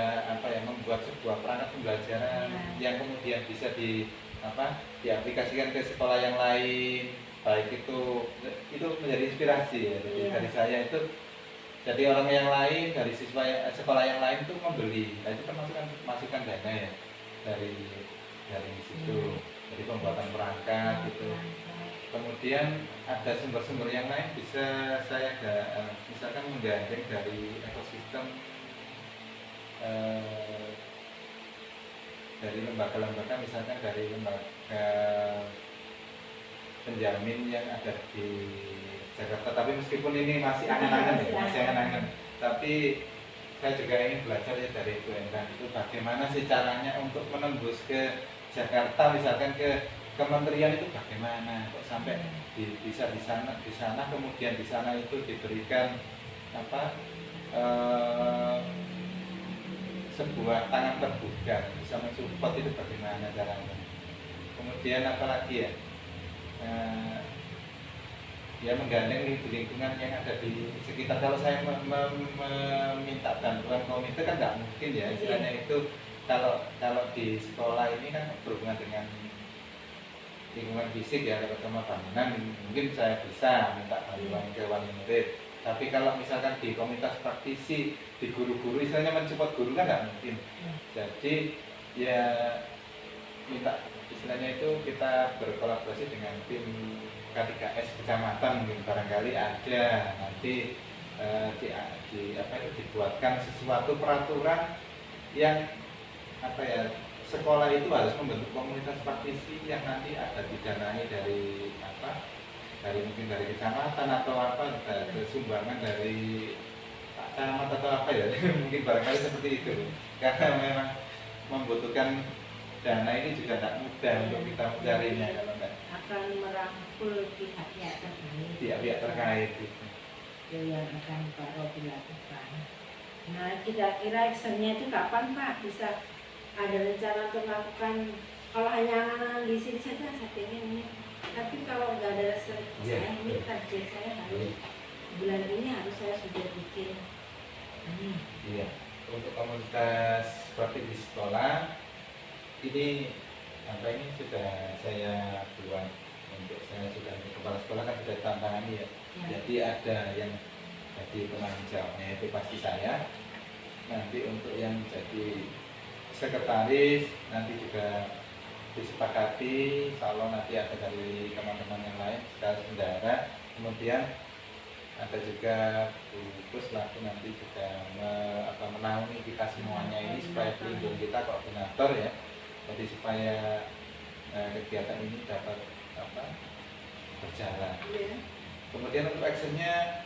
membuat sebuah perangkat pembelajaran yang kemudian bisa diaplikasikan ke sekolah yang lain, baik itu menjadi inspirasi ya. Jadi dari saya itu, jadi orang yang lain dari sekolah yang lain itu membeli, nah itu kan masukan dana ya dari situ, jadi pembuatan perangkat gitu. Kemudian ada sumber-sumber yang lain bisa saya misalkan menggandeng dari ekosistem dari lembaga-lembaga, misalkan dari lembaga penjamin yang ada di Jakarta, tapi meskipun ini masih angan-angan, tapi saya juga ingin belajar ya dari Bu Endang itu bagaimana sih caranya untuk menembus ke Jakarta, misalkan ke kementerian itu bagaimana kok sampai bisa di sana kemudian di sana itu diberikan eh, sebuah tangan terbuka bisa mensupport itu bagaimana caranya. Kemudian apalagi ya, ya menggandeng di lingkungan yang ada di sekitar. Kalau saya meminta bantuan komite kan nggak mungkin ya, istilahnya itu kalau di sekolah ini kan berhubungan dengan lingkungan fisik ya, terutama bangunan, mungkin saya bisa minta bantuan ke wali murid. Tapi kalau misalkan di komunitas praktisi, di guru-guru, istilahnya mensupport guru kan nggak mungkin. Jadi ya minta, istilahnya itu kita berkolaborasi dengan tim K3S kecamatan, mungkin barangkali ada nanti dibuatkan sesuatu peraturan yang sekolah itu harus membentuk komunitas praktisi yang nanti ada didanai dari mungkin dari kecamatan atau dari sumbangan dari Pak Camat atau mungkin barangkali seperti itu, karena memang membutuhkan dana ini juga tidak mudah untuk kita mencarinya kalau enggak. Akan merangkul pihak-pihak terkait. Pihak-pihak terkait gitu. Itu yang akan Pak Robi lakukan. Nah, kira-kira actionnya itu kapan Pak bisa ada rencana untuk melakukan? Kalau hanya anak-anak di sini saja saya pengen ini. Tapi kalau nggak ada saya ini target saya harus bulan ini harus saya sudah bikin. Iya. Untuk komunitas praktik di sekolah ini sudah saya buat, untuk saya sudah kepala sekolah kan sudah tantangani ya. Jadi ada yang jadi penanggung jawabnya itu pasti saya. Nanti untuk yang jadi sekretaris nanti juga disepakati, kalau nanti ada dari teman-teman yang lain secara bendara. Kemudian ada juga Bu Kus nanti juga menaungi kita semuanya ini supaya pelindung kita koordinator ya. Jadi supaya kegiatan ini dapat berjalan. Kemudian untuk actionnya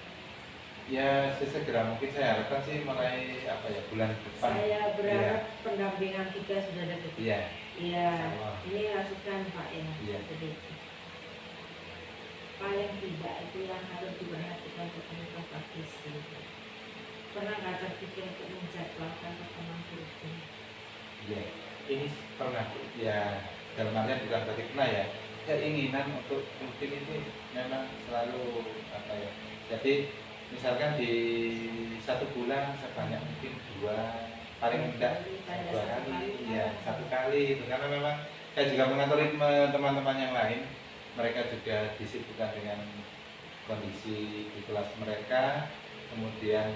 ya sesegera mungkin, saya harapkan sih mulai bulan depan. Saya berharap pendampingan kita sudah ada. Iya. Iya. Ini masukan Pak ya. Iya. Sedikit. Paling tidak itu yang harus diperhatikan untuk komunitas praktisi. Pernah nggak terpikir untuk menjadwalkan pertemuan rutin? Iya. Ini pernah ya, dalam artian bukan berarti pernah ya. Keinginan untuk rutin itu memang selalu Jadi misalkan di 1 bulan sebanyak mungkin 2, paling tidak 2 kali, ya 1 kali itu. Karena memang saya juga mengatur teman-teman yang lain, mereka juga disibukkan dengan kondisi di kelas mereka, kemudian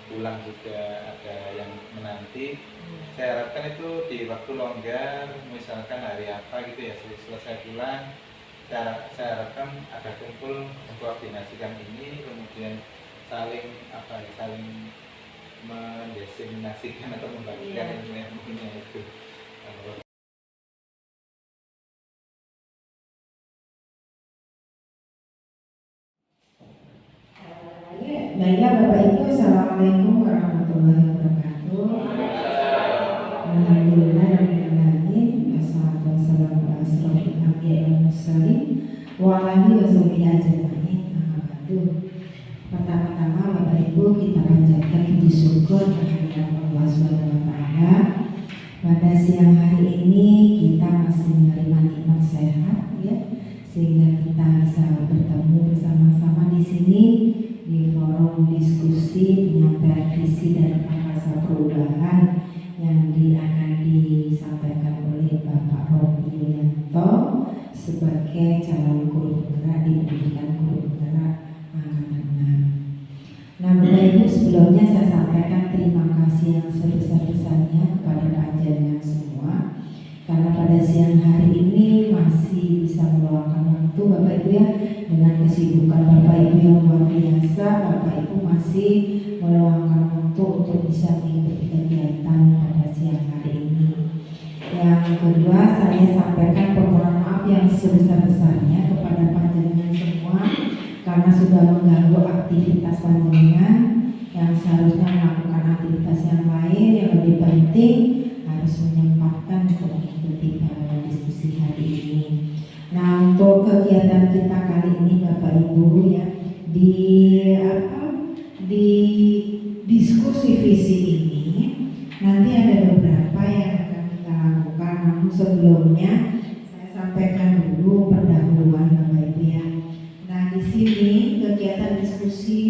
pulang juga ada yang menanti. Saya harapkan itu di waktu longgar, misalkan hari gitu ya, selesai pulang, saya harapkan ada kumpul mengkoordinasikan ini, kemudian saling mendeseminasikan atau membagikan ilmu-ilmunya itu. Baiklah Bapak Ibu, Assalamualaikum warahmatullahi wabarakatuh. Alhamdulillahirrahmanirrahim. Wassalatu wassalamu ala asyrofil anbiya'i wal mursalin wa ala alihi washabihi ajma'in. Pertama-tama Bapak Ibu, kita panjatkan puji syukur kehadirat Allah Subhanahu wa taala. Pada siang hari ini kita masih menerima nikmat sehat ya, sehingga kita bisa bertemu bersama-sama di sini di forum diskusi penyampaian visi dan prakarsa perubahan yang akan disampaikan oleh Bapak Robi Yulianto sebagai calon guru penggerak di pendidikan guru penggerak angkatan 6. Nah Bapak Ibu, sebelumnya saya sampaikan terima kasih yang sebesar-besarnya kepada panjenengan semua, karena pada siang hari ini masih bisa meluangkan waktu Bapak Ibu ya, dengan kesibukan Bapak Ibu yang luar biasa, Bapak Ibu masih meluangkan waktu untuk bisa mengikuti kegiatan pada siang hari ini. Yang kedua, saya sampaikan permohonan maaf yang sebesar-besarnya kepada panjenengan semua, karena sudah mengganggu aktivitas panjenengan yang seharusnya melakukan aktivitas yang lain yang lebih penting, harus menyempatkan untuk mengikuti diskusi hari ini. Nah, untuk kegiatan kita kali ini Bapak Ibu ya, di sebelumnya saya sampaikan dulu pendahuluan Bapak Ibu ya. Nah di sini kegiatan diskusi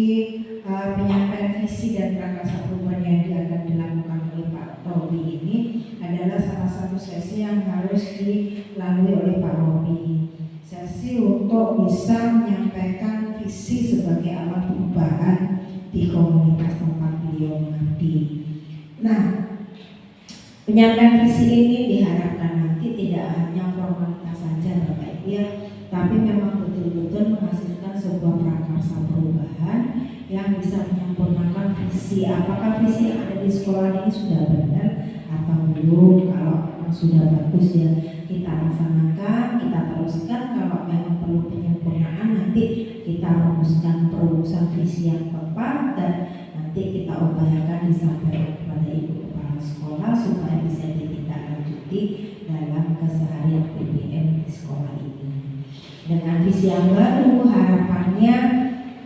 penyampaian visi dan prakarsa perubahan yang akan dilakukan oleh Pak Robi ini adalah salah satu sesi yang harus dilalui oleh Pak Robi. Sesi untuk bisa menyampaikan visi sebagai alat perubahan di komunitas tempat beliau mengabdi. Nah, penyampaian visi ini diharapkan nanti tidak hanya formalitas saja Bapak Ibu ya, tapi memang betul-betul menghasilkan sebuah prakarsa perubahan yang bisa menyempurnakan visi. Apakah visi yang ada di sekolah ini sudah benar atau belum? Kalau memang sudah bagus ya kita laksanakan, kita teruskan. Kalau memang perlu penyempurnaan nanti kita rumuskan perumusan visi yang tepat dan nanti kita upayakan disampaikan kepada Ibu Kepala Sekolah supaya bisa ditindaklanjuti dalam keseharian PBM di sekolah ini. Dengan visi yang baru harapannya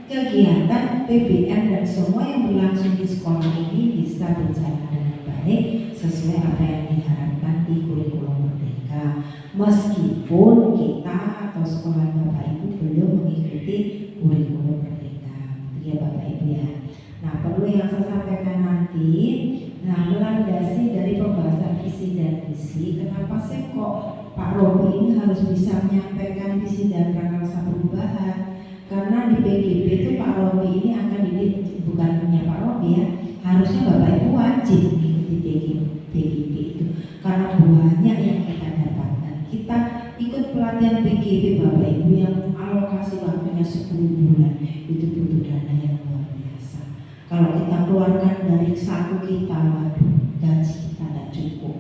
kegiatan PBM dan semua yang berlangsung di sekolah ini bisa berjalan dengan baik sesuai apa yang diharapkan di kurikulum Merdeka. Meskipun kita atau sekolah Bapak Ibu belum mengikuti kurikulum Merdeka, ya Bapak Ibu ya. Nah perlu yang saya sampaikan nanti, nah melandasi dari pembahasan visi dan misi, kenapa sih kok Pak Robi ini harus bisa menyampaikan visi dan prakarsa perubahan? Karena di PGB itu Pak Robi ini akan bukan punya Pak Robi ya, harusnya Bapak Ibu wajib mengikuti PGB itu karena banyak yang kita dapatkan. Kita ikut pelatihan PGB Bapak Ibu yang alokasi waktunya 10 bulan itu butuh dana yang luar biasa. Kalau kita keluarkan dari saku kita, waduh, gaji kita tidak cukup.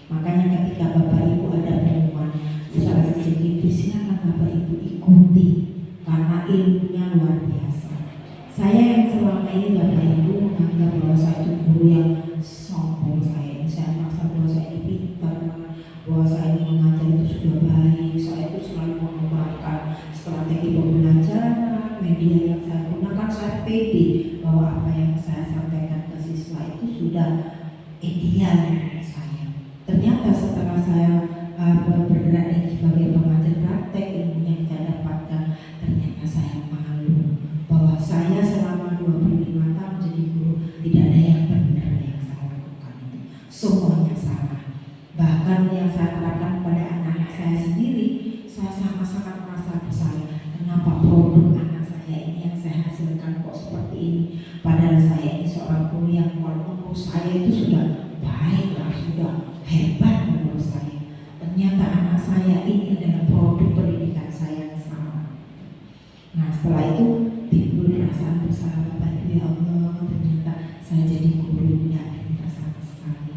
Makanya ketika Bapak Ibu ada pengumuman misalnya PGB, silakan Bapak Ibu ikuti karena ilmunya luar biasa. Saya yang selama ini Bapak Ibu menganggap bahwa saya itu guru yang sombong, saya merasa bahwa saya ini pintar, bahwa saya ini mengajar itu sudah baik, saya itu selalu mengembangkan strategi pembelajaran, media yang saya gunakan, saya pede bahwa apa yang saya sampaikan ke siswa itu sudah ideal menurut saya. Ternyata setelah saya bergerak sebagai pengajar praktek, ilmunya kita dapatkan, ternyata saya malu bahwa saya selama 25 tahun jadi guru tidak ada yang benar yang saya lakukan itu, semuanya salah. Bahkan yang saya terapkan pada anak-anak saya sendiri, saya sangat-sangat merasa bersalah. Kenapa produk anak saya ini yang saya hasilkan kok seperti ini? Padahal saya ini seorang guru yang menurut saya itu sudah baik lah, sudah hebat menurut saya. Ternyata anak saya ini adalah produk pendidikan saya yang salah. Nah setelah itu timbul perasaan bersalah Bapak Ibu, ya Allah, ternyata saya jadi guru yang tidak pintar sama sekali.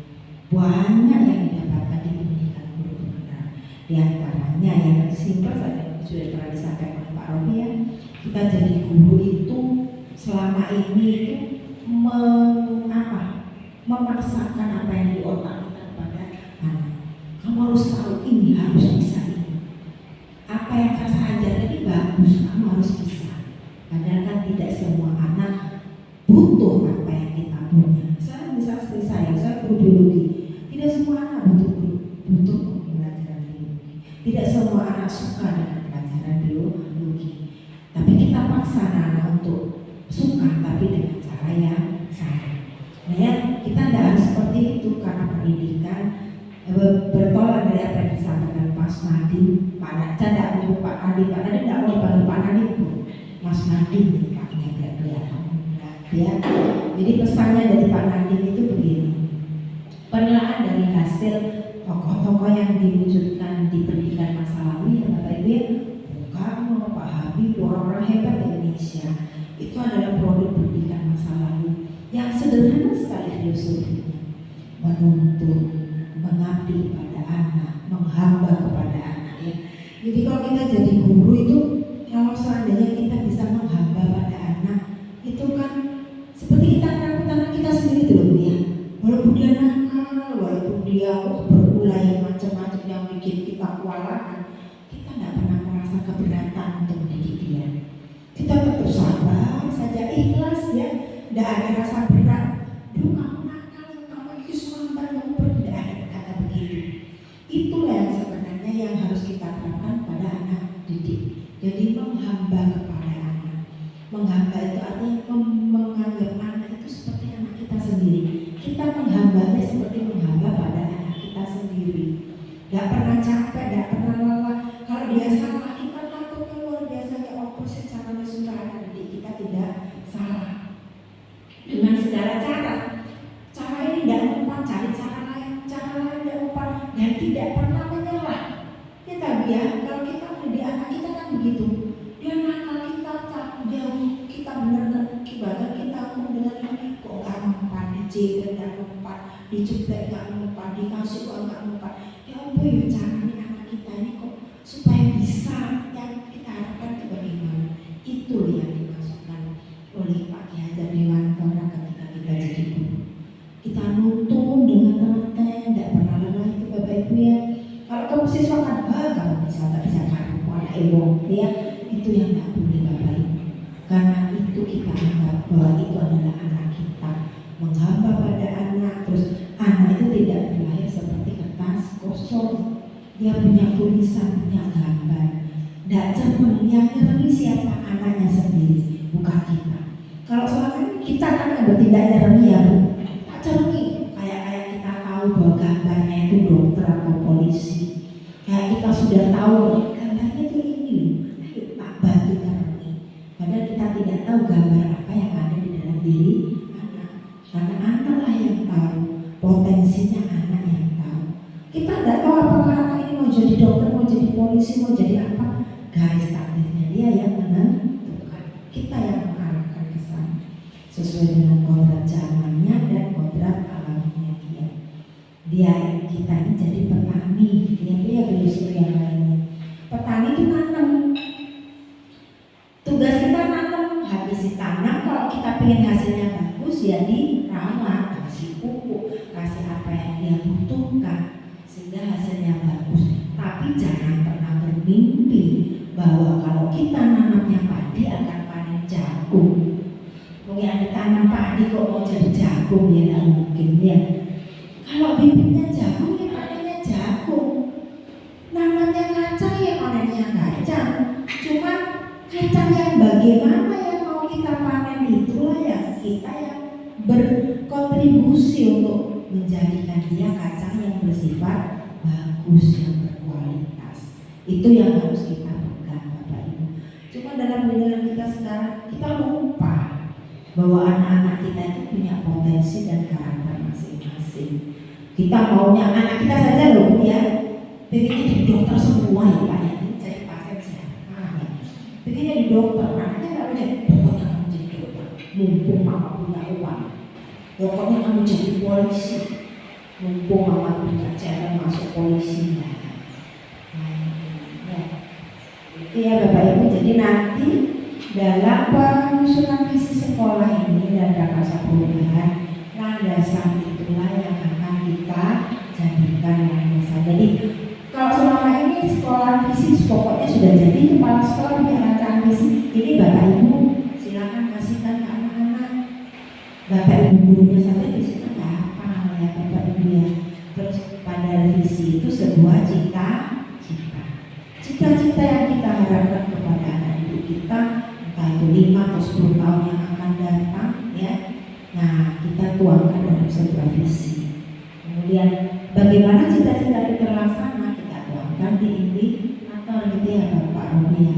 Banyak yang didapatkan di pendidikan guru beneran. Di antaranya yang simpel saja sudah pernah disampaikan oleh Pak Robi ya, kita jadi guru itu selama ini itu memaksakan apa yang di otak kita kepada anak. Kamu harus tahu ini, harus bisa ini. Apa yang saya ajarkan ini bagus, kamu harus bisa. Padahal kan tidak semua anak butuh apa yang kita punya. Saya bisa seperti saya guru biologi. Tidak semua anak butuh pelajaran biologi. Tidak semua anak suka dengan pelajaran biologi. Tapi kita paksa anak untuk suka, tapi dengan cara yang salah. Nah ya, kita tidak harus seperti itu karena pendidikan bertolak dari apa yang disampaikan Mas Nadiem, Pak Nadiem tidak mau dipanggil Pak Nadiem itu, Mas Nadiem nih kakaknya tidak kelihatan. Ya, jadi pesannya dari Pak Nadiem itu begini, penilaian dari hasil tokoh-tokoh yang diwujudkan di pendidikan masa lalu ya Bapak Ibu ya, Bung Pak Habibie, orang-orang hebat di Indonesia, itu adalah produk pendidikan masa lalu yang sederhana sekali filosofinya, menuntut, mengabdi kepada anak, menghamba kepada anak ya. Jadi kalau kita jadi guru itu, kalau seandainya kita bisa menghamba pada anak, itu kan seperti kita merawat anak kita sendiri dulu ya. Walaupun dia nakal, walaupun dia berulah yang macam-macam yang bikin kita kewalahan, kita tidak pernah merasa keberatan untuk mendidik dia. Kita tetap sabar saja, ikhlas ya, tidak ada rasa berat. Duh kamu nakal, kamu itu semangat, kamu tidak ada kata begitu. Itulah yang mendidik. Jadi menghamba kepada anak. Menghamba itu artinya menganggap anak itu seperti anak kita sendiri. Kita menghambanya seperti menghamba pada anak kita sendiri. Gak pernah capek, gak pernah lelah. Kalau dia salah, kita takutnya luar biasa. Ya Allah, secara supaya anak didik kita tidak salah dengan segala cara. Cara ini tidak mempan, cari cara lain tidak mempan, dan tidak pernah menyerah. Ya tadi ya, kalau kita mendidik anak kita kan begitu. Dia nakal, kita benar-benar bahkan kita ngomong dengan ini kok gak mempan, dijegal gak mempan, diceplek gak mempan, dikasih kok gak mempan. Ya apa ya caranya anak kita ini kok supaya bisa yang kita harapkan itu bagaimana? Itu yang dimasukkan oleh Pak Ki Hajar Dewantara ketika kita jadi guru. Kita nuntun dengan telaten, tidak pernah lelah itu Bapak Ibu ya. Kalau kamu siswa kan, kamu bisa kamu anak ibu ya, itu yang tidak boleh Bapak Ibu. Karena itu kita anggap bahwa itu adalah anak kita, menghamba pada anak. Terus anak itu tidak terlahir seperti kertas kosong. Dia punya tulisan, punya gambar. Tidak cermin, yang cermin siapa? Anaknya sendiri, bukan kita. Kalau selama ini kita kan bertindak cermin ya Bu, tak cermin. Kayak kita tahu bahwa gambarnya itu dokter atau polisi. Kayak kita sudah tahu gambarnya itu ini, ayo tak bantu cermin. Padahal kita tidak tahu gambar apa yang ada di dalam diri anak. Karena anak lah yang tahu, potensinya anak yang tahu. Kita tidak tahu apakah anak ini mau jadi dokter, mau jadi polisi, mau jadi apa. Garis takdirnya dia yang menentukan. Kita yang mengarahkan ke sana sesuai dengan kodrat zamannya dan kodrat alamnya dia. Dia kita ini jadi petani, dia filosofi yang lainnya. Petani itu nanam. Tugas kita nanam, habis ditanam kalau kita pengen hasilnya bagus ya dirawat, kasih pupuk, kasih apa yang dia butuhkan sehingga hasilnya bagus. Tapi jangan pernah bermimpi bahwa kalau kita nanamnya padi akan panen jagung. Mungkin ada tanam padi kok mau jadi jagung ya tidak mungkin ya. Kalau bibitnya jagung ya panennya jagung. Namanya kacang ya panennya kacang. Cuma kacang yang bagaimana yang mau kita panen itulah yang kita yang berkontribusi untuk menjadikan dia kacang yang bersifat bagus, yang berkualitas. Itu yang harus kita pegang Bapak Ibu. Cuma dalam pendidikan kita sekarang kita lupa bahwa anak-anak kita itu punya potensi dan karakter masing-masing. Kita maunya anak kita saja loh ya, pengennya jadi dokter semua ya Pak ya, jadi pasien siapa ya. Pengennya di dokter, anaknya nggak punya, pokoknya kamu jadi dokter, mumpung mama punya uang. Pokoknya kamu jadi polisi, mumpung mama punya cara masuk polisinya. Itu ya Bapak Ibu, jadi nanti dalam penyusunan visi sekolah ini dan prakarsa perubahan, landasan itulah yang akan kita jadikan landasan. Jadi kalau selama ini sekolah visi pokoknya sudah jadi, kepala sekolah punya rancangan visi, ini Bapak Ibu silakan kasihkan ke anak-anak. Bapak Ibu gurunya saja di situ nggak apa ya Bapak Ibu ya. Terus pada visi itu sebuah cita-cita yang kita harapkan kepada anak didik kita, entah itu 5 atau 10 tahun yang akan datang ya. Nah, kita tuangkan dalam sebuah visi. Kemudian bagaimana cita-cita itu terlaksana, kita tuangkan di indikator gitu ya Bapak Robi ya.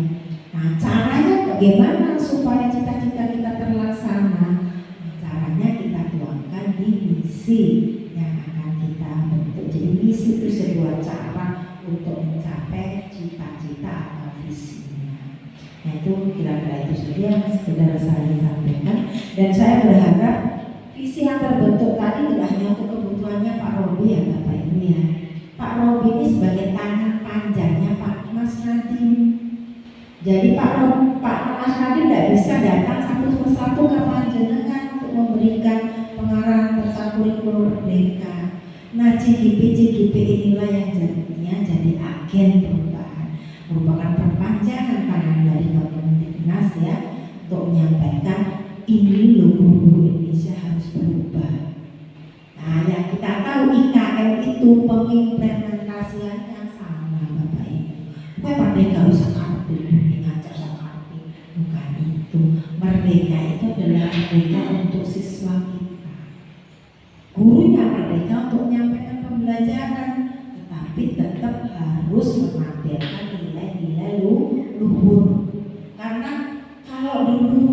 Nah, caranya bagaimana supaya cita-cita kita terlaksana? Caranya kita tuangkan di misi yang akan kita bentuk. Jadi misi itu sebuah cara untuk mencapai cita-cita atau visinya. Nah itu kira-kira itu saja yang sekedar saya sampaikan. Dan saya berharap visi yang terbentuk tadi tidak hanya untuk kebutuhannya Pak Robi ya Bapak Ibu ya. Pak Robi ini sebagai tangan panjangnya Pak Mas Nadiem. Jadi Pak Mas Nadiem tidak bisa datang satu persatu ke panjenengan untuk memberikan pengarahan tentang kurikulum merdeka. Nah CGP inilah yang jadinya jadi agen perubahan, merupakan perpanjangan tangan dari Kemendiknas ya untuk menyampaikan ini loh guru Indonesia harus berubah. Nah yang kita tahu IKM itu pengimplementasiannya sama Bapak Ibu. Gue pada gak usah kamu bumi ngajar seperti bukan itu. Merdeka itu adalah merdeka untuk siswa kita. Gurunya merdeka untuk menyampaikan pembelajaran, tetapi tetap harus menampilkan nilai-nilai luhur. Karena kalau dulu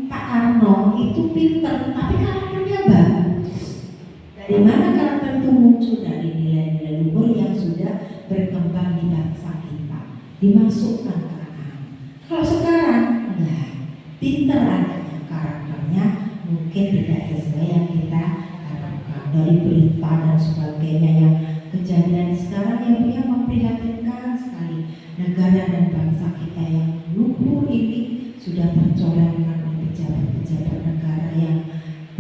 Pak Karno itu pinter, tapi karakternya bagus. Dari mana karakter itu muncul? Dari nilai-nilai luhur yang sudah berkembang di bangsa kita, dimasukkan ke anak. Kalau sekarang enggak, pinter anaknya, karakternya mungkin tidak sesuai yang kita harapkan dari berita dan sebagainya yang kejadian sekarang yang memprihatinkan sekali. Negara dan bangsa kita yang luhur ini sudah tercorengkan oleh pejabat-pejabat negara yang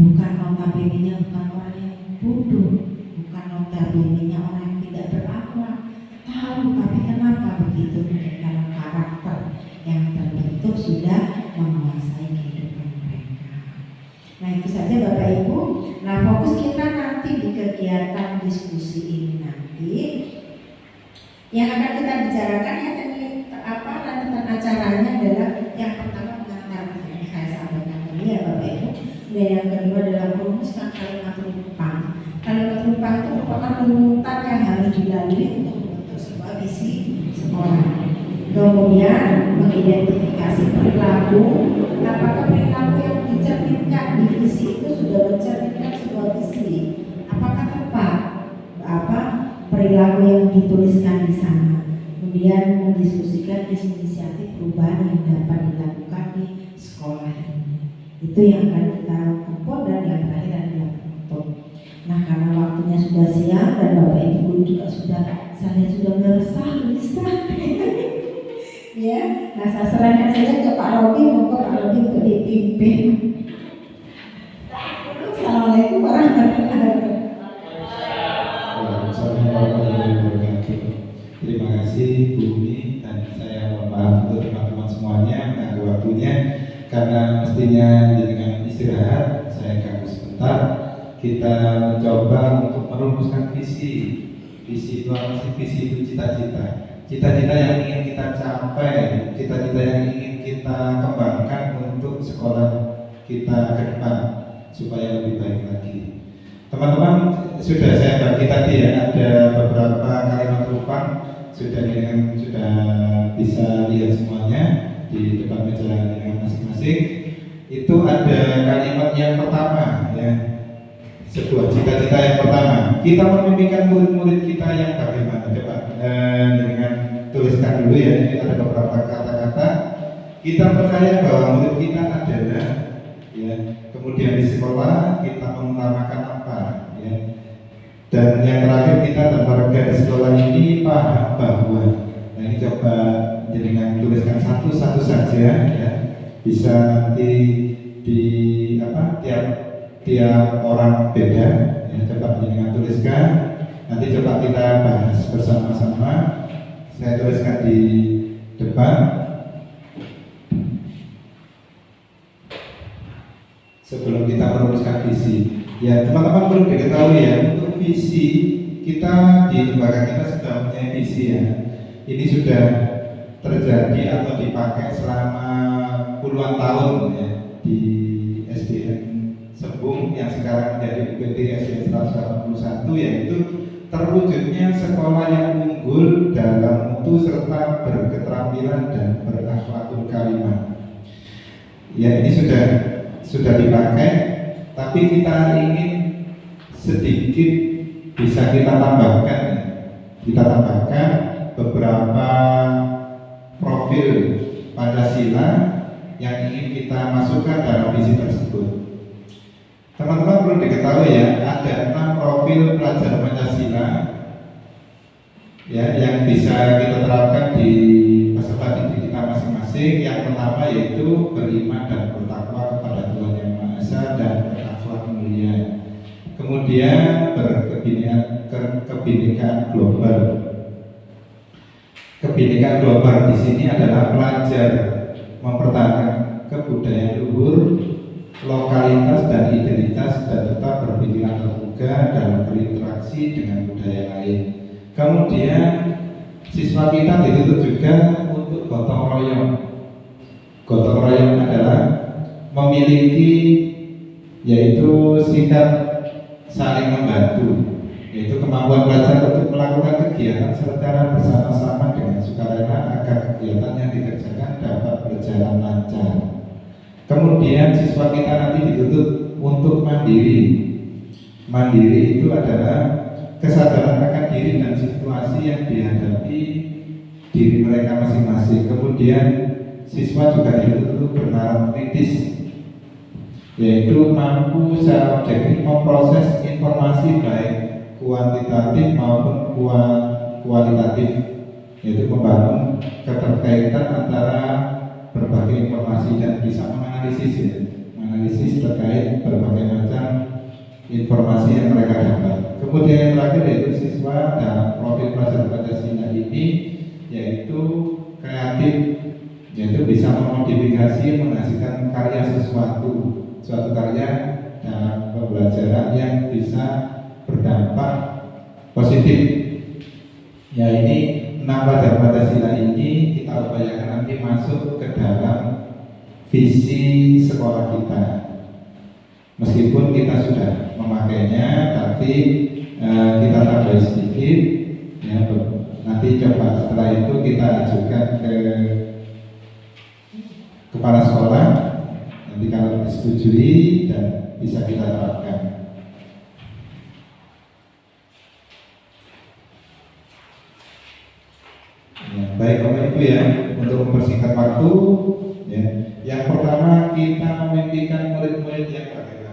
bukan notabene-nya bukan orang yang bodoh, bukan notabene-nya orang yang tidak berakhlak. Tahu, tapi kenapa begitu? Mungkin karena karakter yang terbentuk sudah menguasai kehidupan mereka. Nah itu saja Bapak Ibu. Nah fokus kita nanti di kegiatan diskusi ini nanti yang akan kita bicarakan ya tentang acaranya adalah yang pertama pengantar yang saya sampaikan tadi ya Bapak Ibu. Dan yang kedua adalah merumuskan kalimat rumpang. Kalimat rumpang itu merupakan runutan yang harus dilalui untuk membentuk sebuah visi sekolah. Kemudian mengidentifikasi perilaku, apakah perilaku yang dicerminkan di visi itu sudah mencerminkan sebuah visi, apakah tepat perilaku yang dituliskan di sana. Kemudian mendiskusikan inisiatif perubahan yang dapat dilakukan di sekolah ini. Itu yang akan kita tempuh dan yang terakhir adalah penutup. Nah karena waktunya sudah siang dan Bapak Ibu juga saya sudah gelisah. Ya, nah saya serahkan saja ke Pak Robi, monggo Pak Robi untuk dipimpin. Assalamualaikum warahmatullahi wabarakatuh. Waalaikumsalam warahmatullahi wabarakatuh. Terima kasih Bu Umi, dan saya mohon maaf untuk teman-teman semuanya mengganggu waktunya karena mestinya dengan istirahat. Saya ganggu sebentar. Kita mencoba untuk merumuskan visi. Visi itu apa sih? Visi itu cita-cita. Cita-cita yang ingin kita capai, cita-cita yang ingin kita kembangkan untuk sekolah kita ke depan supaya lebih baik lagi. Teman-teman sudah saya bagi tadi ya, ada beberapa kalimat rumpang sudah bisa lihat semuanya di depan meja dengan masing-masing. Itu ada kalimat yang pertama ya, sebuah cita-cita yang pertama. Kita memimpikan murid-murid kita yang bagaimana? Coba dengan tuliskan dulu ya. Ini ada beberapa kata-kata. Kita percaya bahwa murid kita adalah ya. Kemudian di sekolah kita mengutamakan apa ya. Dan yang terakhir kita dan warga di sekolah ini paham bahwa. Nah ini coba dengan tuliskan satu-satu saja ya. Bisa nanti di tiap orang beda ya, coba dengan tuliskan, nanti coba kita bahas bersama-sama. Saya tuliskan di depan sebelum kita merumuskan visi ya. Teman-teman perlu diketahui ya, untuk visi kita di lembaga kita sudah punya visi ya. Ini sudah terjadi atau dipakai selama puluhan tahun ya di SDN Sembung yang sekarang menjadi UPT SDN 181, yaitu terwujudnya sekolah yang unggul dalam mutu serta berketerampilan dan berakhlakul karimah. Ya ini sudah dipakai, tapi kita ingin sedikit bisa kita tambahkan beberapa profil Pancasila yang ingin kita masukkan dalam visi tersebut. Teman-teman perlu diketahui ya, ada 6 profil pelajar Pancasila ya, yang bisa kita terapkan di peserta didik kita masing-masing. Yang pertama yaitu beriman dan bertakwa kepada Tuhan Yang Maha Esa dan berakhlak mulia. Kemudian kebinekaan global. Kebinekaan global di sini adalah pelajar mempertahankan kebudayaan luhur, lokalitas dan identitas, dan tetap berpikiran terbuka dalam berinteraksi dengan budaya lain. Kemudian siswa kita dituntut juga untuk gotong royong. Gotong royong adalah memiliki yaitu sikap saling membantu, yaitu kemampuan belajar untuk melakukan kegiatan secara bersama-sama dengan sukarela agar kegiatan yang dikerjakan dapat berjalan lancar. Kemudian siswa kita nanti dituntut untuk mandiri. Mandiri itu adalah kesadaran akan diri dan situasi yang dihadapi diri mereka masing-masing. Kemudian siswa juga dituntut untuk bernalar kritis, yaitu mampu secara objektif memproses informasi baik kuantitatif maupun kualitatif, yaitu membangun keterkaitan antara berbagai informasi dan bisa menganalisis, ya, menganalisis terkait berbagai macam informasi yang mereka dapat. Kemudian yang terakhir yaitu siswa dalam profil pelajar Pancasila ini yaitu kreatif, yaitu bisa memodifikasi menghasilkan karya suatu karya dalam pembelajaran yang bisa berdampak positif. Ya, ini 6 pelajar Pancasila ini kita upayakan nanti masuk ke dalam visi sekolah kita. Meskipun kita sudah memakainya, tapi kita tambah sedikit. Ya, nanti coba setelah itu kita ajukan ke kepala sekolah. Nanti kalau disetujui dan bisa kita terapkan. Ya, baik Bapak Ibu ya, untuk mempersingkat waktu, ya, yang pertama kita memimpikan murid-murid yang bagaimana.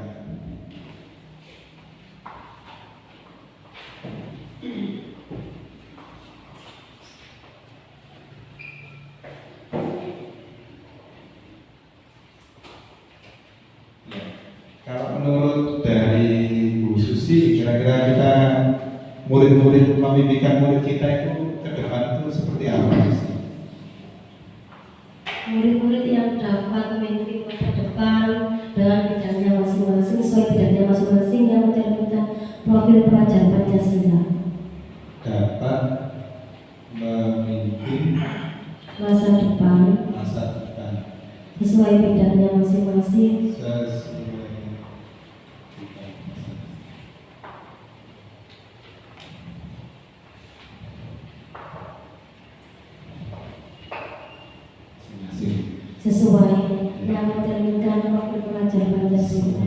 Kalau menurut dari Bu Susi, kira-kira kita murid-murid memimpikan murid kita itu ke depan itu seperti apa sih? Murid-murid yang dapat memimpin masa depan dengan bidangnya masing-masing, sesuai bidangnya masing-masing yang mencerminkan profil pelajar Pancasila. Dapat memimpin Masa depan sesuai bidangnya masing-masing. Sesuai yang mencerminkan profil pelajar Pancasila.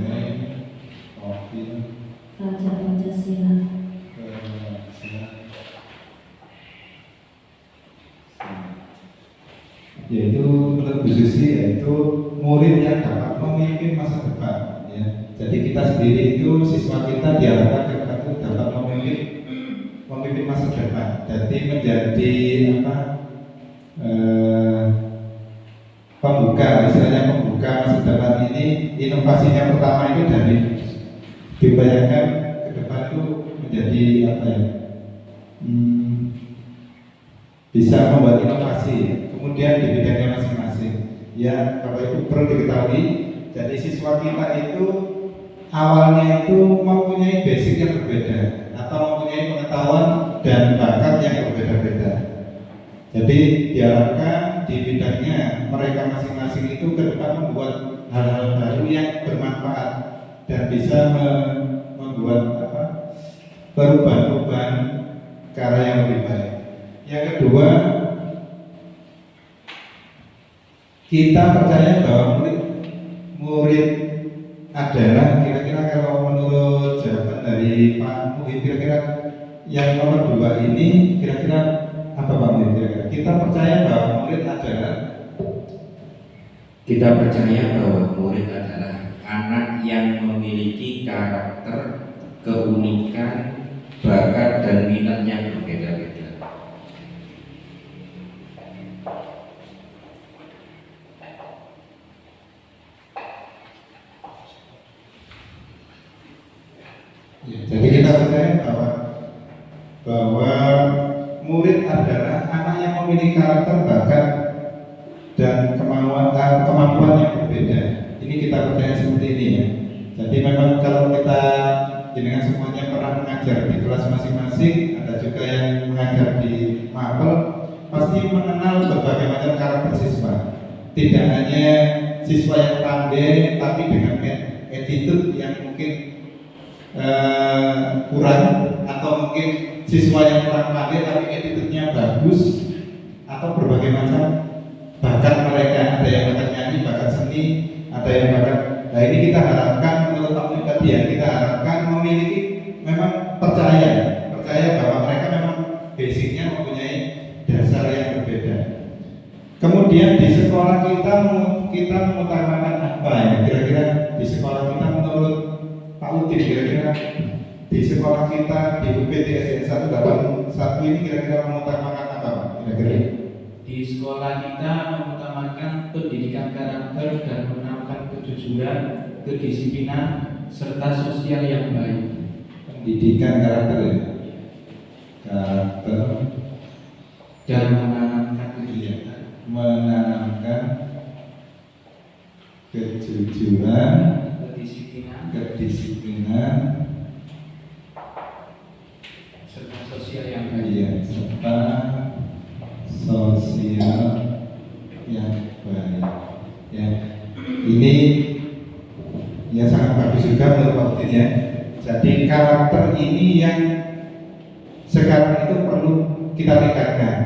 Pelajar Pancasila. Yaitu menurut Bu Susi yaitu murid yang dapat memimpin masa depan. Ya. Jadi kita sendiri itu siswa kita diharapkan itu dapat memimpin masa depan. Jadi menjadi pembuka, istilahnya pembuka masa depan ini. Inovasinya pertama itu dari dibayangkan ke depan itu menjadi bisa membuat inovasi, kemudian di bidangnya masing-masing. Ya, Bapak Ibu perlu diketahui, jadi siswa kita itu awalnya itu mempunyai basic yang berbeda atau mempunyai pengetahuan dan bakat yang berbeda-beda. Jadi diharapkan di bidangnya mereka masing-masing itu ke depan membuat hal-hal baru yang bermanfaat dan bisa membuat perubahan-perubahan ke arah yang lebih baik. Yang kedua, kita percaya bahwa murid adalah, kira-kira kalau menurut jawaban dari Pak Muhid, kira-kira yang nomor 2 ini kira-kira apa Pak Muhid? Kira-kira kita percaya bahwa murid adalah, kita percaya bahwa murid adalah anak yang memiliki karakter, keunikan, bakat dan minat yang berbeda-beda. ya, jadi kita percaya bahwa murid adalah anak yang memiliki karakter, bakat dan kemampuan yang berbeda. Ini kita percaya seperti ini ya. Jadi memang kalau kita dengan semuanya pernah mengajar di kelas masing-masing, ada juga yang mengajar di Mapel pasti mengenal berbagai macam karakter siswa. Tidak hanya siswa yang pandai, tapi dengan attitude yang mungkin kurang, atau mungkin siswa yang kurang pandai tapi attitude-nya bagus, atau berbagai macam bakat mereka. Ada yang bakat nyanyi, bakat seni, ada yang bakat. Nah ini kita harapkan menurut Pak Menteri tadi ya, kita harapkan memiliki memang percaya bahwa mereka memang basicnya mempunyai dasar yang berbeda. Kemudian di sekolah kita mengutamakan apa ya? Kira-kira di sekolah kita menurut Pak Udin, kira-kira di sekolah kita di UPT SDN 181 ini kira-kira mengutamakan apa Pak? Kira-kira? Di sekolah kita mengutamakan pendidikan karakter dan menanamkan kejujuran, kedisiplinan, serta sosial yang baik. Pendidikan karakter ya? Karakter Dan menanamkan kejujuran. Menanamkan kejujuran, kedisiplinan, serta sosial yang baik. iya, serta sosial yang baik. Ya, ini ya sangat bagus juga menurut Pak Udin ya. Jadi karakter ini yang sekarang itu perlu kita tingkatkan,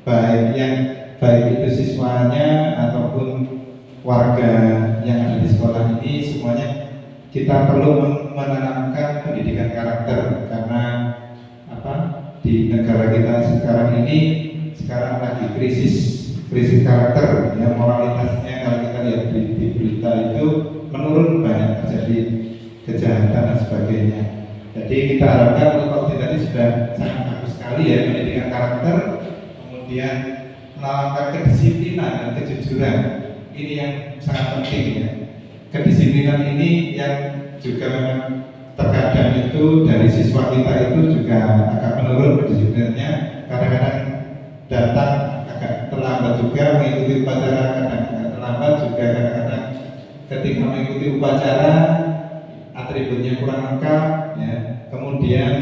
baik itu siswanya ataupun warga yang ada di sekolah ini, semuanya kita perlu menanamkan pendidikan karakter. Karena apa, di negara kita sekarang ini lagi krisis karakter ya, moralitasnya kalau kita lihat di berita itu menurun, banyak terjadi kejahatan dan sebagainya. Jadi kita harapkan untuk tadi sudah sangat bagus sekali ya pendidikan karakter, kemudian menanamkan kedisiplinan dan kejujuran. Ini yang sangat penting ya. Kedisiplinan ini yang juga memang terkadang itu dari siswa kita itu juga agak menurun kedisiplinannya. Kadang-kadang datang agak terlambat juga mengikuti upacara, kadang agak terlambat juga, kadang-kadang ketika mengikuti upacara atributnya kurang lengkap ya. Kemudian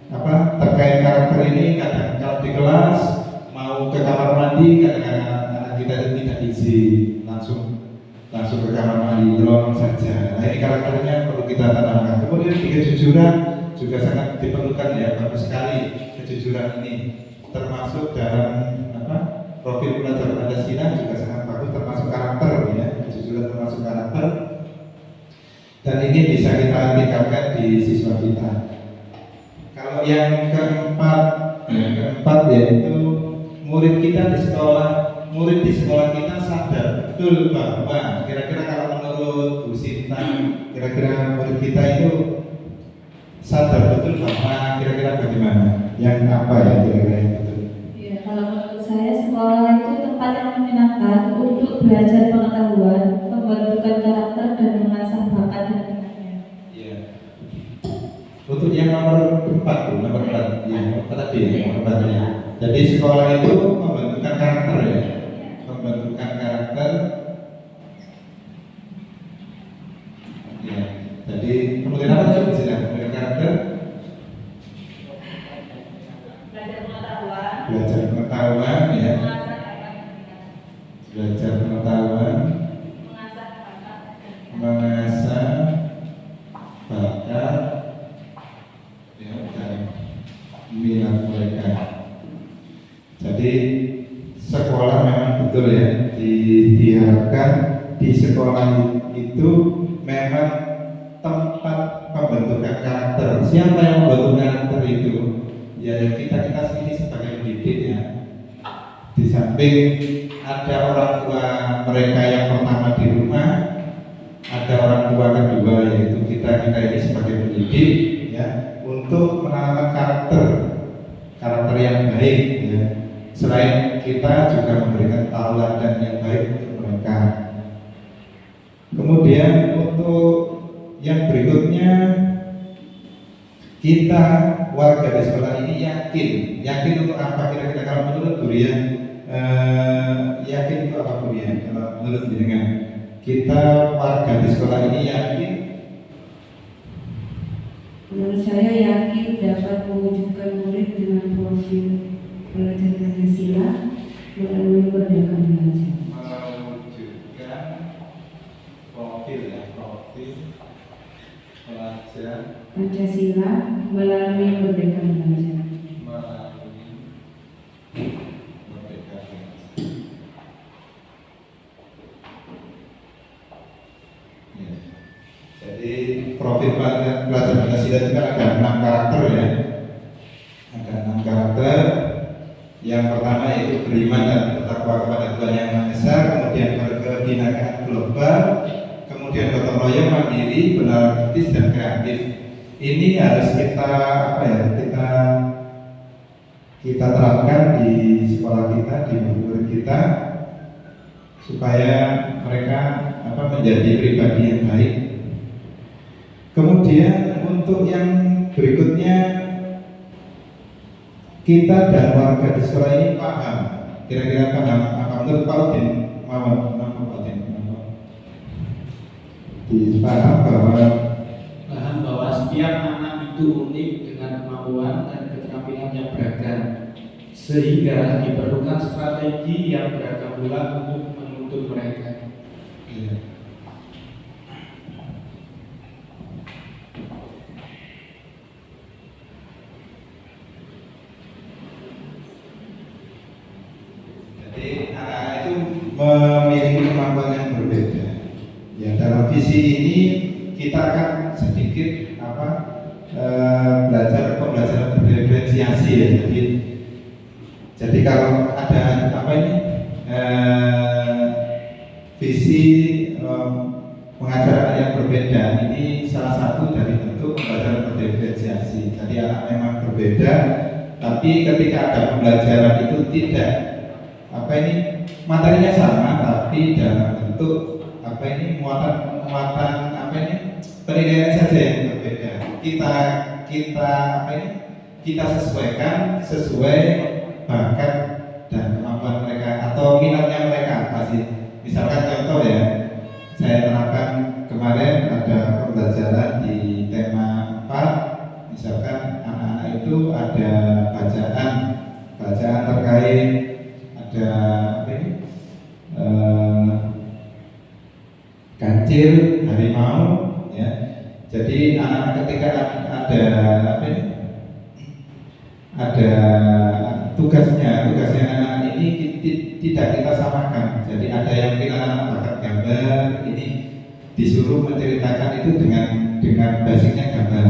apa terkait karakter ini, kadang kalau di kelas mau ke kamar mandi, kadang-kadang anak kita itu tidak izin, langsung ke kamar mandi, nyelonong saja. Nah ini karakternya perlu kita tanamkan. Kemudian di kejujuran juga sangat diperlukan ya, bagus sekali kejujuran ini, termasuk dalam apa profil pelajar Pancasila juga sangat bagus, termasuk karakter ya, kejujuran termasuk karakter. Dan ini bisa kita tingkatkan di siswa kita. Kalau yang keempat yaitu murid kita di sekolah kita sadar betul bahwa kira-kira kalau menurut Bu Sinta, kira-kira murid kita itu sadar betul bahwa kira-kira bagaimana? Yang apa ya kira-kira yang betul? Ya, kalau menurut saya sekolah itu tempat yang menyenangkan untuk belajar pengetahuan, pembentukan karakter dan mengasah bakat dan minatnya. Iya. Untuk yang nomor 4 ya, tadi nomor 4 ya. Jadi sekolah itu pembentukan karakter ya, pembentukan karakter. Ya. Jadi kemudian apa coba pembentukan karakter? Belajar pengetahuan ya. Belajar pengetahuan, mengasah bakat ya, dan minat mereka. Jadi sekolah memang betul ya, diharapkan di sekolah itu memang tempat pembentukan karakter. Siapa yang membentuk karakter itu? Ya kita sendiri sebagai pendidik ya. Di samping ada orang tua mereka yang pertama di rumah, ada orang tua kedua yaitu kita ini sebagai pendidik ya, untuk menanamkan karakter yang baik ya. Selain kita juga memberikan tauladan yang baik untuk mereka. Kemudian untuk yang berikutnya, kita warga di sekolah ini yakin untuk apa kira-kira kalau menurut Durian, yakin untuk apa Durian? Kalau menurut jenengan, kita warga di sekolah ini yakin? Menurut saya yakin dapat mewujudkan murid dengan profil melalui Merdeka Belajar. Jadi profil pelajar Pancasila itu kan ada 6 karakter ya. Ada 6 karakter. Yang pertama yaitu beriman dan bertakwa kepada Tuhan Yang Maha Esa, kemudian berkebinekaan global, kemudian gotong royong, mandiri, benar kritis dan kreatif. Ini harus kita kita terapkan di sekolah kita, di murid kita, supaya mereka menjadi pribadi yang baik. Kemudian untuk yang berikutnya, kita dan warga di sekolah ini paham, kira-kira paham apa menurut Pak Udin? Paham bahwa setiap anak itu unik dengan kemampuan dan keterampilan yang beragam, sehingga diperlukan strategi yang beragam pula untuk menuntun mereka. Iya. Jadi anak-anak itu memiliki kemampuan yang berbeda. Ya, dalam visi ini kita akan sedikit belajar pembelajaran berdiferensiasi ya. Jadi kalau ada visi pengajaran yang berbeda, ini salah satu dari bentuk pembelajaran berdiferensiasi. Jadi anak memang berbeda, tapi ketika ada pembelajaran itu tidak materinya sama, tapi dalam bentuk muatan penilaian saja yang berbeda. Kita sesuaikan sesuai bakat dan kemampuan mereka atau minatnya mereka apa sih. Misalkan contoh ya, saya terapkan kemarin ada pembelajaran di tema 4, misalkan anak-anak itu ada bacaan terkait ada kancil, harimau ya. Jadi anak ketika ada tugasnya anak ini tidak kita samakan. Jadi ada yang mungkin anak bakat gambar, ini disuruh menceritakan itu dengan basicnya gambar.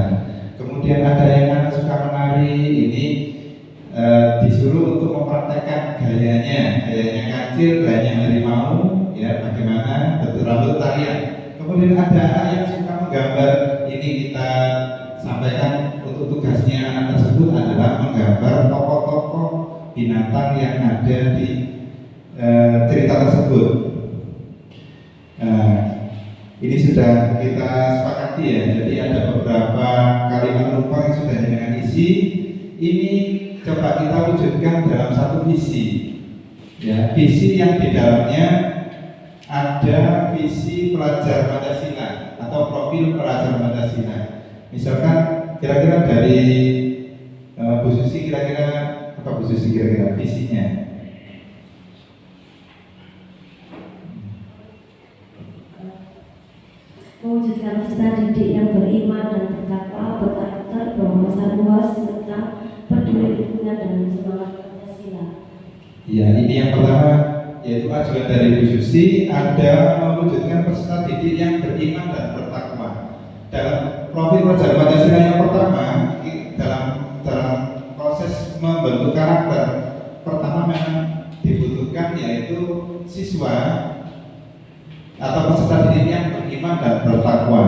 Kemudian ada yang anak suka menari, ini disuruh untuk mempraktekkan gayanya kancil, gayanya harimau, ya bagaimana bentuk rambut tarian. Kemudian ada anak yang suka menggambar, ini kita sampaikan untuk tugasnya anak tersebut adalah menggambar tokoh-tokoh binatang yang ada di cerita tersebut. Ini sudah kita sepakati ya. Jadi ada beberapa kalimat rupa yang sudah dengan isi. Ini coba kita wujudkan dalam satu visi. Ya, visi yang di dalamnya ada visi pelajar Pancasila atau profil pelajar Pancasila. Misalkan kira-kira dari Bu Susi kira-kira visinya. Mewujudkan peserta didik yang beriman dan bertakwa, berkarakter, berwawasan luas, serta peduli lingkungan dan semangat Pancasila. Ya, ini yang pertama, yaitu ajuan dari Bu Susi, ada mewujudkan peserta didik yang beriman dan bertakwa. Dalam profil pelajar Pancasila yang pertama, dalam proses membentuk karakter, pertama memang dibutuhkan yaitu siswa atau peserta didik yang beriman dan bertakwa.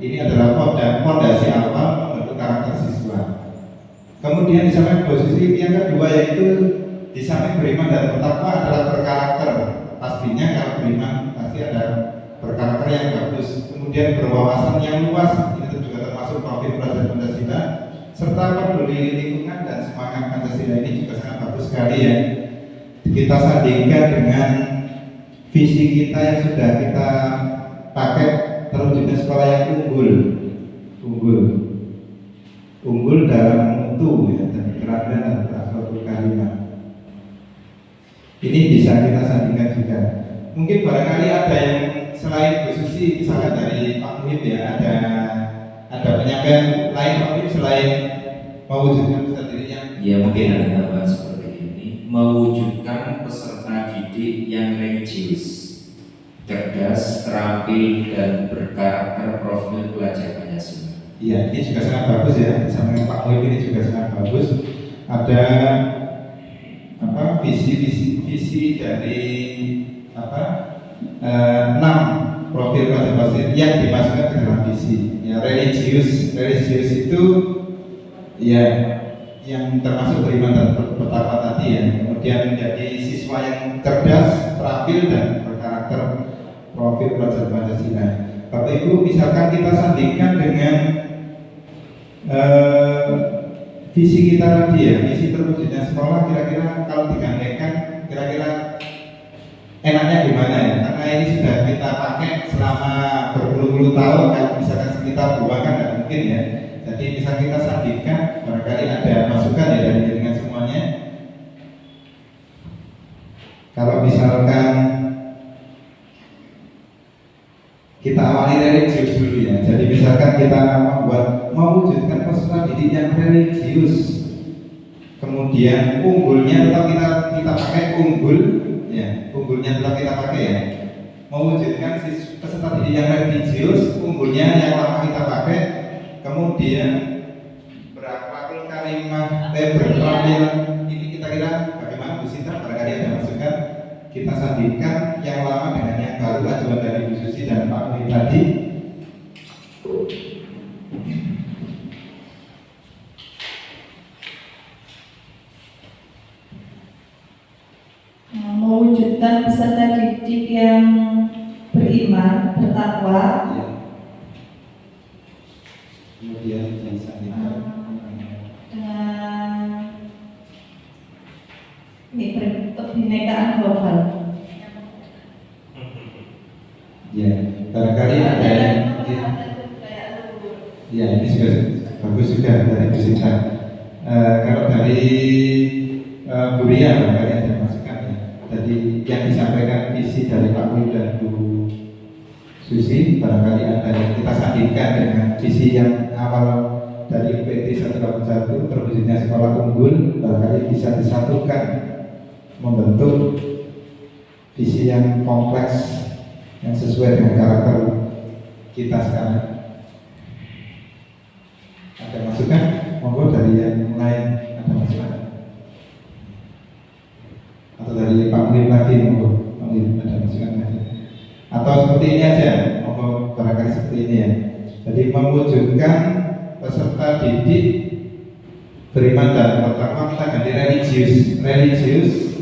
Ini adalah fondasi awal membentuk karakter siswa. Kemudian di samping posisi yang kedua yaitu di samping beriman dan bertakwa adalah berkarakter. Pastinya kalau beriman pasti ada berkarakter yang bagus. Kemudian berwawasan yang luas, itu juga termasuk profil pelajar Pancasila. Serta peduli lingkungan dan semangat Pancasila ini juga sangat bagus sekali ya. Kita sandingkan dengan visi kita yang sudah kita pakai, terwujudnya sekolah yang unggul dalam mutu ya, dan keterampilan dan berakhlakul karimah. Ini bisa kita sandingkan juga. Mungkin barangkali ada yang selain Bu Susi, misalkan dari Pak Muhid ya, ada Ada penyampaian lain Pak selain mewujudkan peserta didik yang Ya mungkin ada tambahan seperti ini, mewujudkan peserta didik yang religius, cerdas, terampil, dan berkarakter profil pelajar Pancasila. Iya, ini juga sangat bagus ya. Sama dengan Pak Muhib ini juga sangat bagus. Ada visi dari 6 profil pelajar Pancasila yang dimasukkan ke dalam visi. Ya, religius itu ya yang termasuk beriman dan bertakwa tadi ya. Kemudian menjadi siswa yang cerdas, terampil, dan berkarakter profil pelajar Pancasila. Bapak Ibu, misalkan kita sandingkan dengan visi kita tadi ya, visi terwujudnya sekolah, kira-kira kalau digandengkan, kira-kira enaknya gimana ya? Karena ini sudah kita pakai selama berpuluh-puluh tahun, kalau misalkan kita buang kan nggak mungkin ya. Jadi misal kita sandingkan, barangkali ada masukan ya dari jaringan semuanya. Kalau misalkan kita awali religius dulu ya. Jadi misalkan kita mewujudkan peserta didik yang religius, kemudian unggulnya tetap kita pakai unggul ya, unggulnya tetap kita pakai ya. Mewujudkan peserta didik yang religius, unggulnya yang lama kita pakai, kemudian berakhlakul karimah, berketerampilan. Ini kita kira bagaimana Bu Sinta? Barangkali ada masukan. Kita sandingkan yang lama dengan yang baru, ajuan dari Bu Susi dan Pak Muhib tadi. Mewujudkan peserta didik yang beriman, bertakwa, Ya. Kemudian disandingkan dengan kebinekaan global. ya, barangkali ada yang ya, ini juga bagus juga dari Bu Sinta. Kalau dari Bu Ria barangkali ada masukan ya. Tadi yang disampaikan visi dari Pak Muhib dan Bu Susi, barangkali ada yang kita sandingkan dengan visi yang awal dari UPT 181 terwujudnya sekolah unggul, barangkali bisa disatukan membentuk visi yang kompleks yang sesuai dengan karakter kita sekarang. Ada masukan? Monggo dari yang lain ada masukan? Atau dari Pak Muhib lagi, monggo Pak Muhib ada masukan lagi? Atau seperti ini aja, monggo barangkali seperti ini ya. Jadi mewujudkan peserta didik beriman dan bertakwa, kita ganti religius,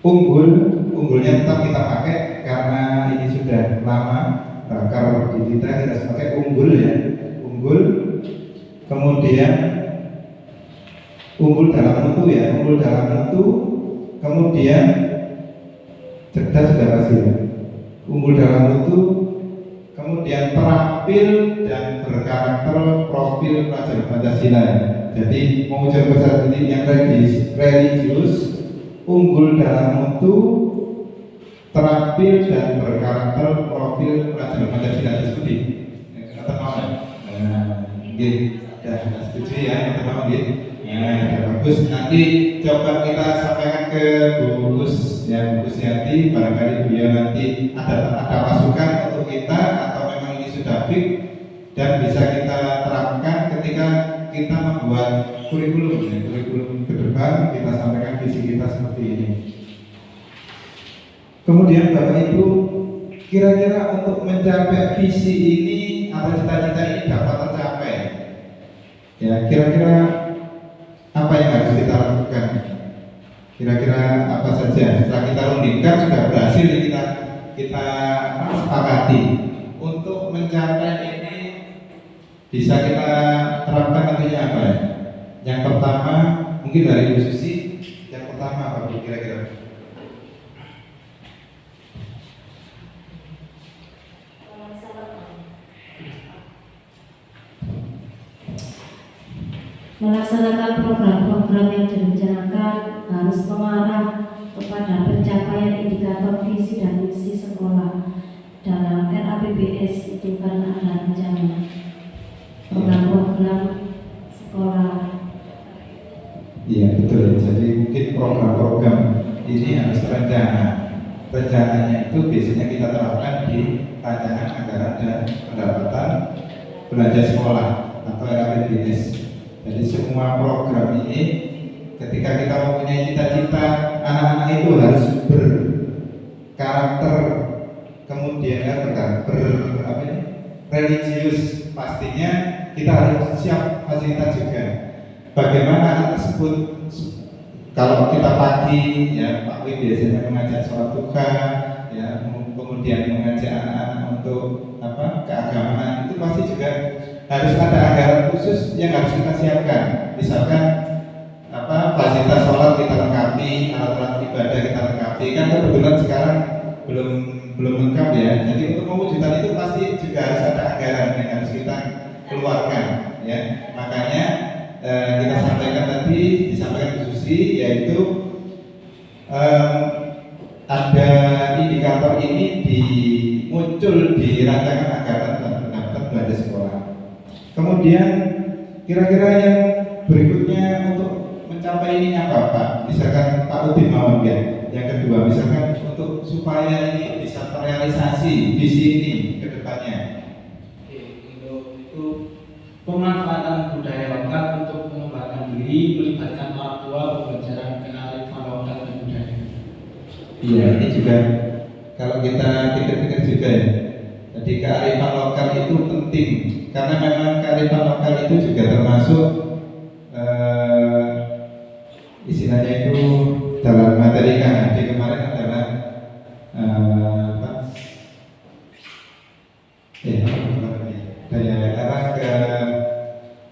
unggulnya tetap kita pakai karena ini sudah lama bakar di kita pakai unggul ya, unggul. Kemudian unggul dalam mutu ya, unggul dalam mutu. Kemudian cerdas sudah pasti ya, unggul dalam mutu. Kemudian terampil dan berkarakter profil pelajar Pancasila. Jadi mewujudkan peserta didik yang religius, unggul dalam mutu, terampil dan berkarakter profil pelajar Pancasila tersebut. Kata Mama, ya setuju ya teman-teman. Ya bagus. Nanti coba kita sampaikan ke Bu Gus ya, Bu Gusiati. Barangkali beliau nanti ada masukan untuk kita atau memang ini sudah fix dan bisa kita terapkan ketika kita membuat kurikulum ya, kurikulum ke depan kita sampaikan visi kita seperti ini. Kemudian Bapak Ibu, kira-kira untuk mencapai visi ini atau cita-cita ini dapat tercapai, ya kira-kira apa yang harus kita lakukan? Kira-kira apa saja? Setelah kita rundingkan sudah berhasil kita sepakati untuk mencapai ini bisa kita terapkan nantinya apa ya? Yang pertama mungkin dari Bu Susi. Yang pertama apa Bu kira-kira? Melaksanakan program-program yang direncanakan harus mengarah kepada pencapaian indikator visi dan misi sekolah dalam RAPBS itu karena ada rencana. program sekolah. Iya betul. Jadi mungkin program-program ini harus terencana. Rencananya itu biasanya kita terapkan di rancangan anggaran dan pendapatan belanja sekolah atau RAPBS. Jadi semua program ini ketika kita mempunyai cita-cita anak-anak itu harus berkarakter, kemudian religius, pastinya kita harus siap fasilitas juga. Bagaimana anak tersebut, kalau kita pagi ya Pak Wi biasanya mengajak sholat duha, ya kemudian mengajak anak-anak untuk keagamaan, itu pasti juga harus ada anggaran khusus yang harus kita siapkan. Misalkan fasilitas sholat kita lengkapi, alat-alat ibadah kita lengkapi. Kan kebetulan sekarang belum lengkap ya. Jadi untuk mewujudkan itu pasti juga harus ada anggaran yang harus kita keluarkan ya. Makanya kita sampaikan tadi, disampaikan Bu Susi, yaitu ada indikator ini muncul di rancangan anggaran dan pendapatan belanja sekolah. Kemudian kira-kira yang berikutnya untuk mencapai ini apa Pak? Misalkan Pak Udin mau ya. Yang kedua, misalkan untuk supaya ini bisa terrealisasi visi ini ke depannya. Oke, untuk itu pemanfaatan budaya lokal untuk mengembangkan diri, melibatkan orang tua, pembelajaran kearifan lokal dan budaya. Iya, ini juga kalau kita pikir-pikir juga ya. Jadi kearifan lokal itu penting karena memang kearifan lokal itu juga termasuk istilahnya itu dalam materi KHD kemarin adalah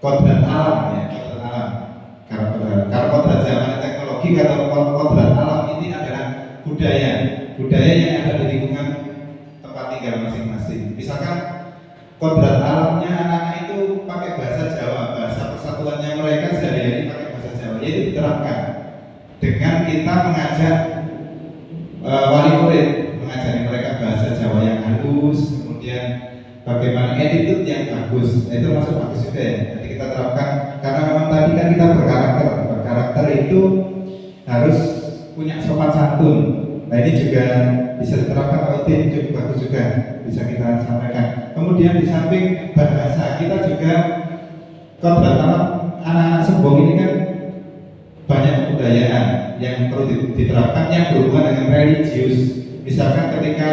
kodrat alam ya, kodrat alam. Kalau kodrat zaman teknologi atau kodrat alam ini adalah budaya yang ada di lingkungan tempat tinggal masing-masing. Misalkan kodrat alamnya anak-anak itu pakai bahasa Jawa, bahasa persatuannya mereka sehari-hari pakai bahasa Jawa, yaitu diterapkan dengan kita mengajak wali murid, mengajari mereka bahasa Jawa yang halus, kemudian bagaimana attitude yang bagus. Itu masuk bagus juga ya. Jadi kita terapkan karena memang tadi kan kita berkarakter itu harus punya sopan santun. Nah ini juga bisa diterapkan oleh tim, cukup bagus juga bisa kita sampaikan. Kemudian di samping bahasa kita juga kodrat anak-anak Sembong ini kan banyak kebudayaan yang perlu diterapkan yang berhubungan dengan religius. Misalkan ketika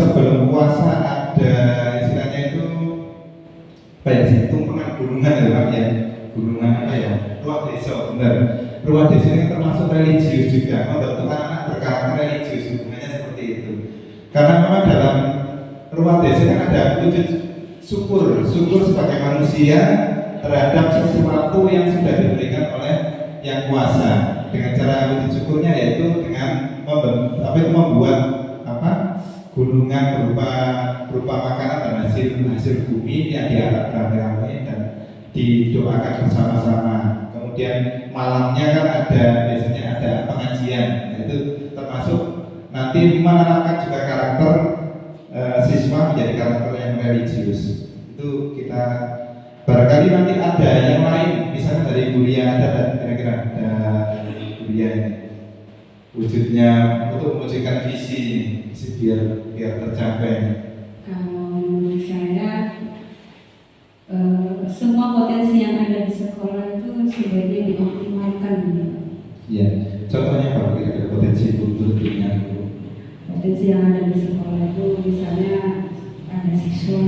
sebelum puasa ada istilahnya itu tumpengan gunungan ya, gunungan ruah desa, benar. Ruah desa ini termasuk religius juga, membentuk anak berkarakter religius, hubungannya seperti itu. Karena memang dalam ruah desa kan ada wujud syukur sebagai manusia terhadap sesuatu yang sudah diberikan oleh yang kuasa. Dengan cara wujud syukurnya yaitu dengan membuat gunungan berupa makanan dan hasil bumi yang diangkat rame-rame dan didoakan bersama-sama. Kemudian malamnya kan biasanya ada pengajian, itu termasuk nanti menanamkan juga karakter siswa menjadi karakter yang religius. Itu kita barangkali nanti ada yang lain, misalnya dari Buria ada kira-kira ada Buria ini wujudnya untuk mewujudkan visi biar tercapai. Kalau menurut saya semua potensi yang ada di sekolah itu sebaiknya dioptimalkan. Iya, contohnya apa kira-kira potensi bentuknya itu? Potensi yang ada di sekolah itu misalnya ada siswa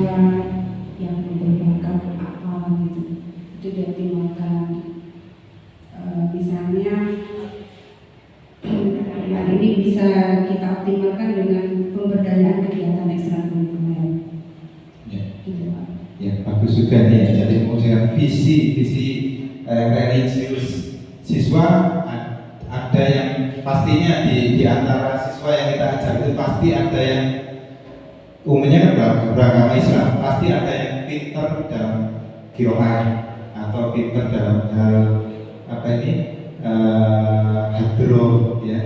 yang berbakat apa gitu, itu dioptimalkan. Misalnya hal ini bisa kita optimalkan dengan pemberdayaan kegiatan ekstrakurikuler. Ya. Gitu, Pak. Ya, bagus juga nih ya. Jadi mewujudkan visi religius siswa ada yang pastinya di antara siswa yang kita ajar itu pasti ada yang umumnya kan beragama Islam, pasti ada yang pinter dalam qiraat atau pinter dalam hal hadroh ya,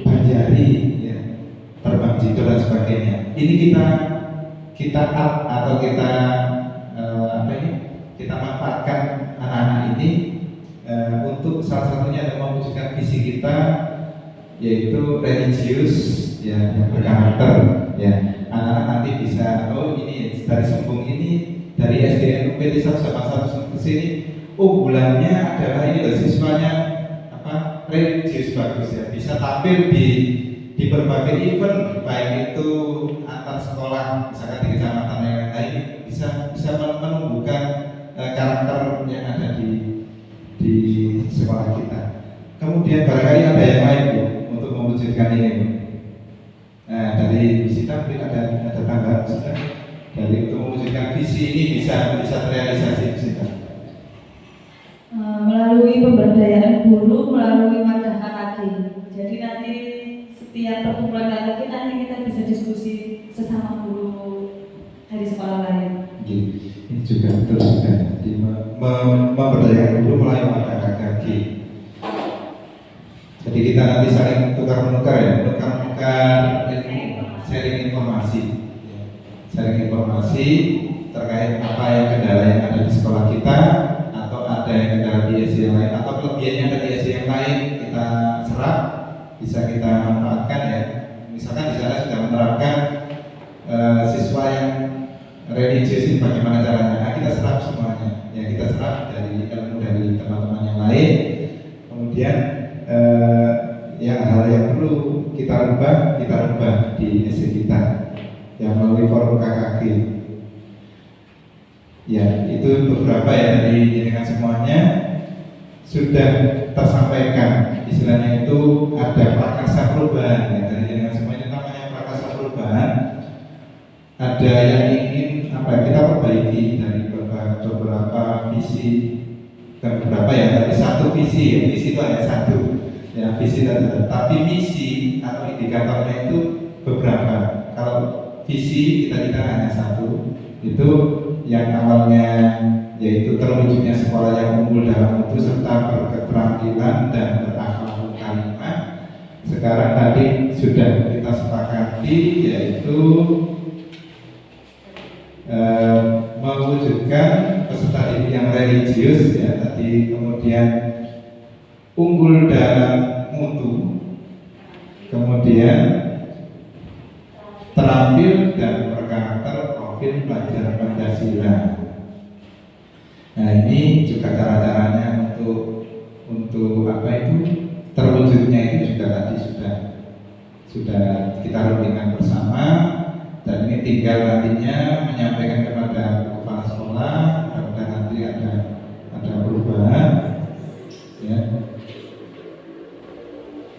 banjari ya, terbang jitu dan sebagainya. Ini kita up atau kita kita manfaatkan anak-anak ini untuk salah satunya adalah mewujudkan visi kita, yaitu religius ya, yang berkarakter ya. Anak-anak nanti bisa, oh ini dari Sembung ini, dari SDN UPT 181 ke sini, oh bulannya adalah ini loh, siswanya apa, religius bagus ya, bisa tampil di berbagai event, baik itu antar sekolah, misalkan di kecamatan yang lain, bisa menumbuhkan karakter yang ada di sekolah kita. Kemudian barangkali ada yang lain Bu untuk mewujudkan ini Bu. Nah, dari visi tampil ada tambahan sudah dari untuk mewujudkan visi ini bisa terrealisasi sudah. Melalui pemberdayaan guru, melalui wadah karate. Jadi nanti setiap perkumpulan karate nanti kita bisa diskusi sesama guru dari sekolah lain. Ini juga betul juga. Jadi memberdayakan guru melalui wadah karate. Jadi kita nanti saling tukar-menukar ya, sharing informasi terkait apa yang kendala yang ada di sekolah kita, atau ada yang kendala di SD yang lain, atau kelebihan yang ada di SD yang lain kita serap, bisa kita manfaatkan ya. Misalkan di sana sudah menerapkan siswa yang religius ini bagaimana caranya, nah kita serap semuanya ya, kita serap dari ilmu dari teman-teman yang lain. Kemudian yang hal yang perlu kita rubah di SD kita yang melalui forum KKG ya. Itu beberapa ya dari dengan semuanya sudah tersampaikan, istilahnya itu ada prakarsa perubahan ya, dari dengan semuanya namanya prakarsa perubahan. Ada yang ingin kita perbaiki dari beberapa visi dan beberapa ya, tapi satu visi ya, visi itu hanya satu ya, visi tapi misi atau indikatornya itu beberapa. Kalau visi kita hanya satu, itu yang awalnya yaitu terwujudnya sekolah yang unggul dalam mutu serta berketerampilan dan berakhlakul karimah. Sekarang tadi sudah kita sepakati, yaitu mewujudkan peserta didik yang religius ya tadi, kemudian unggul dalam mutu, kemudian terampil dan berkarakter profil pelajar Pancasila. Nah ini juga cara-caranya untuk apa itu terwujudnya itu juga tadi sudah kita rutinkan bersama, dan ini tinggal nantinya menyampaikan kepada kepala sekolah, mudah-mudahan nanti ada perubahan ya.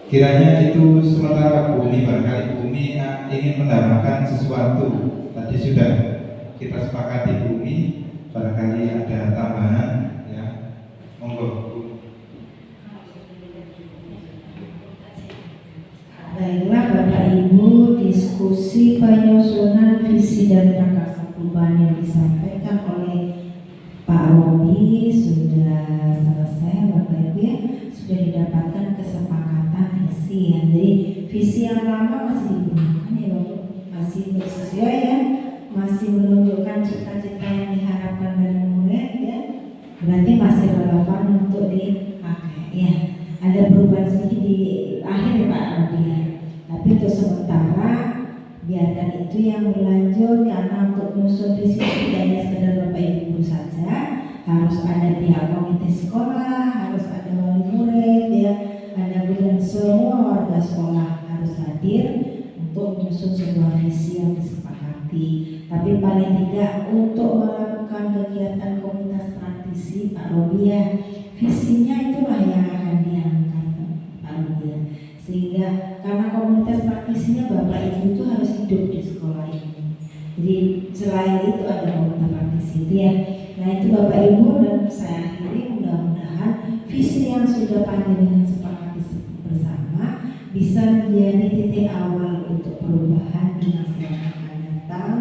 Kiranya itu sementara Bumi, barangkali Bumi ingin menambahkan sesuatu. Tadi sudah kita sepakati Bumi, barangkali ada tambahan ya. Monggo. Baiklah Bapak Ibu, diskusi penyusunan visi dan prakarsa perubahan yang disampaikan oleh Pak Robi sudah selesai Bapak Ibu ya. Sudah didapatkan kesepakatan visi ya. Jadi visi yang lama masih digunakan ya Bapak, masih sesuai ya, masih menunjukkan cita-cita yang diharapkan dari murid ya, berarti masih relevan untuk dipakai ya. Ada perubahan sedikit di akhir Pak Robi ya, tapi untuk sementara biarkan itu yang berlanjut, karena untuk menyusun visi tidak hanya sekedar Bapak Ibu guru saja, harus ada pihak komite sekolah, harus ada wali murid ya, ada dan semua warga sekolah harus hadir untuk menyusun sebuah visi yang disepakati. Tapi paling tidak untuk melakukan kegiatan komunitas praktisi Pak Robi ya, visinya itulah yang akan diangkat Pak Robi ya. Sehingga karena komunitas praktisinya Bapak Ibu itu harus hidup di sekolah ini. Jadi selain itu ada komunitas praktisi itu ya. Nah itu Bapak Ibu, dan saya akhiri mudah-mudahan visi yang sudah panjenengan sepakati bersama bisa menjadi titik awal untuk perubahan di masa yang akan datang,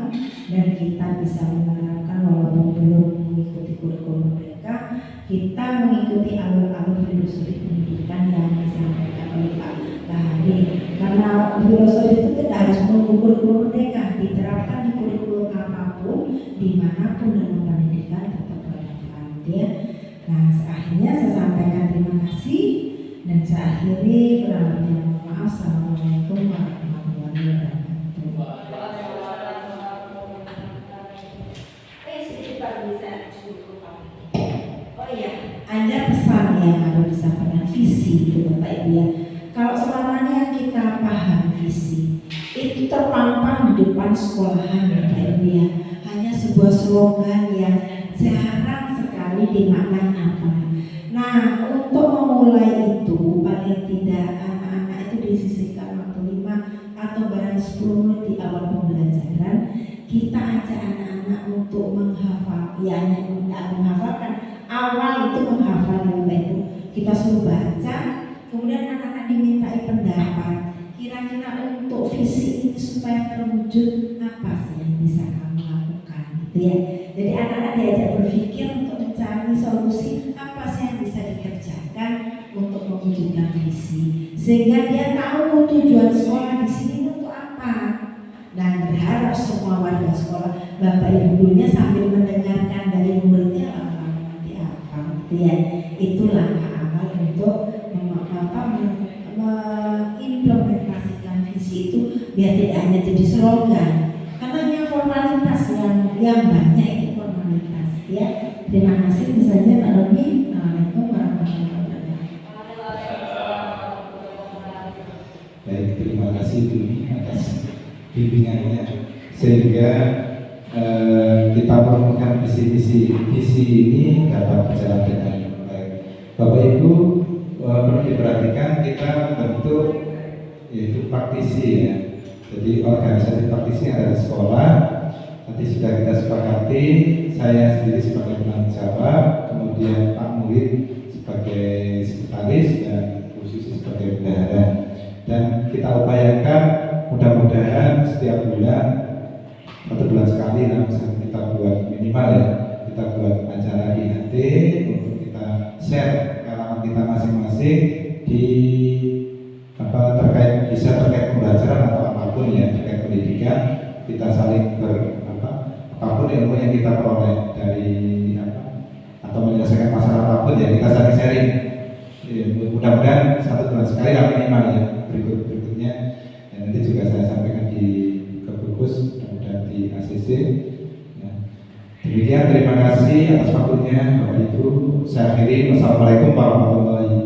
dan kita bisa menerapkan walaupun belum mengikuti kurikulum mereka, kita mengikuti alur-alur filosofi pendidikan yang disampaikan oleh Pak Lahadi. Karena filosofi itu tidak harus menunggu kurikulum merdeka, diterapkan di kurikulum apapun, dimanapun dalam pendidikan tetap relevan. gitu ya. Nah, akhirnya saya sampaikan terima kasih dan saya akhiri kurang lebihnya mohon maaf. Assalamualaikum warahmatullahi wabarakatuh. Sedikit Pak bisa oh iya, Ada pesan yang harus disampaikan visi itu Bapak Ibu ya. Kalau selamanya kita paham visi itu terpampang di depan sekolahan Bapak Ibu ya, hanya sebuah slogan yang jarang sekali dimaknai apa. Nah, untuk memulai itu paling tidak anak-anak itu disisihkan waktu 5 atau barang 10 menit di awal pembelajaran. Kita ajak anak-anak untuk menghafal, ya tidak menghafalkan, awal itu menghafal ya Bapak Ibu. Kita suruh baca, kemudian anak-anak dimintai pendapat. Kira-kira untuk visi ini supaya terwujud apa sih yang bisa kamu lakukan gitu ya. Jadi anak-anak diajak berpikir untuk mencari solusi apa sih yang bisa dikerjakan untuk mewujudkan visi, sehingga dia tahu tujuan sekolah di sini untuk apa. Dan berharap semua warga sekolah, bapak ibu gurunya sambil mendengarkan dari muridnya lama-lama nanti hafal gitu ya. Itu langkah awal untuk mengimplementasikan visi itu biar tidak hanya jadi slogan, karena yang formalitas yang banyak itu formalitas ya. Terima kasih, itu saja Pak Romi. Assalamualaikum warahmatullahi wabarakatuh. Baik, terima kasih Bumi atas bimbingannya, sehingga kita menemukan visi ini dapat berjalan dengan baik. Bapak Ibu, perlu diperhatikan kita bentuk yaitu praktisi ya. Jadi organisasi praktisi yang ada di sekolah tadi sudah kita sepakati, saya sendiri sebagai penanggung jawab, kemudian Pak Muhid sebagai sekretaris dan Bu Susi sebagai bendahara. Dan kita upayakan mudah-mudahan setiap bulan, 1 bulan sekali kita buat minimal ya, kita buat acara IHT untuk kita share pengalaman kita masing-masing di terkait pembelajaran atau apapun ya, terkait pendidikan, kita saling apapun ilmu yang kita peroleh dari atau menyelesaikan masalah apapun ya, kita saling sharing. Mudah-mudahan 1 bulan sekali lah minimal ya. Berikutnya dan nanti juga saya sampaikan di Kebukus, mudah-mudahan di ACC ya. Demikian, terima kasih atas waktunya Bapak Ibu. Saya akhiri. Wassalamualaikum warahmatullahi wabarakatuh.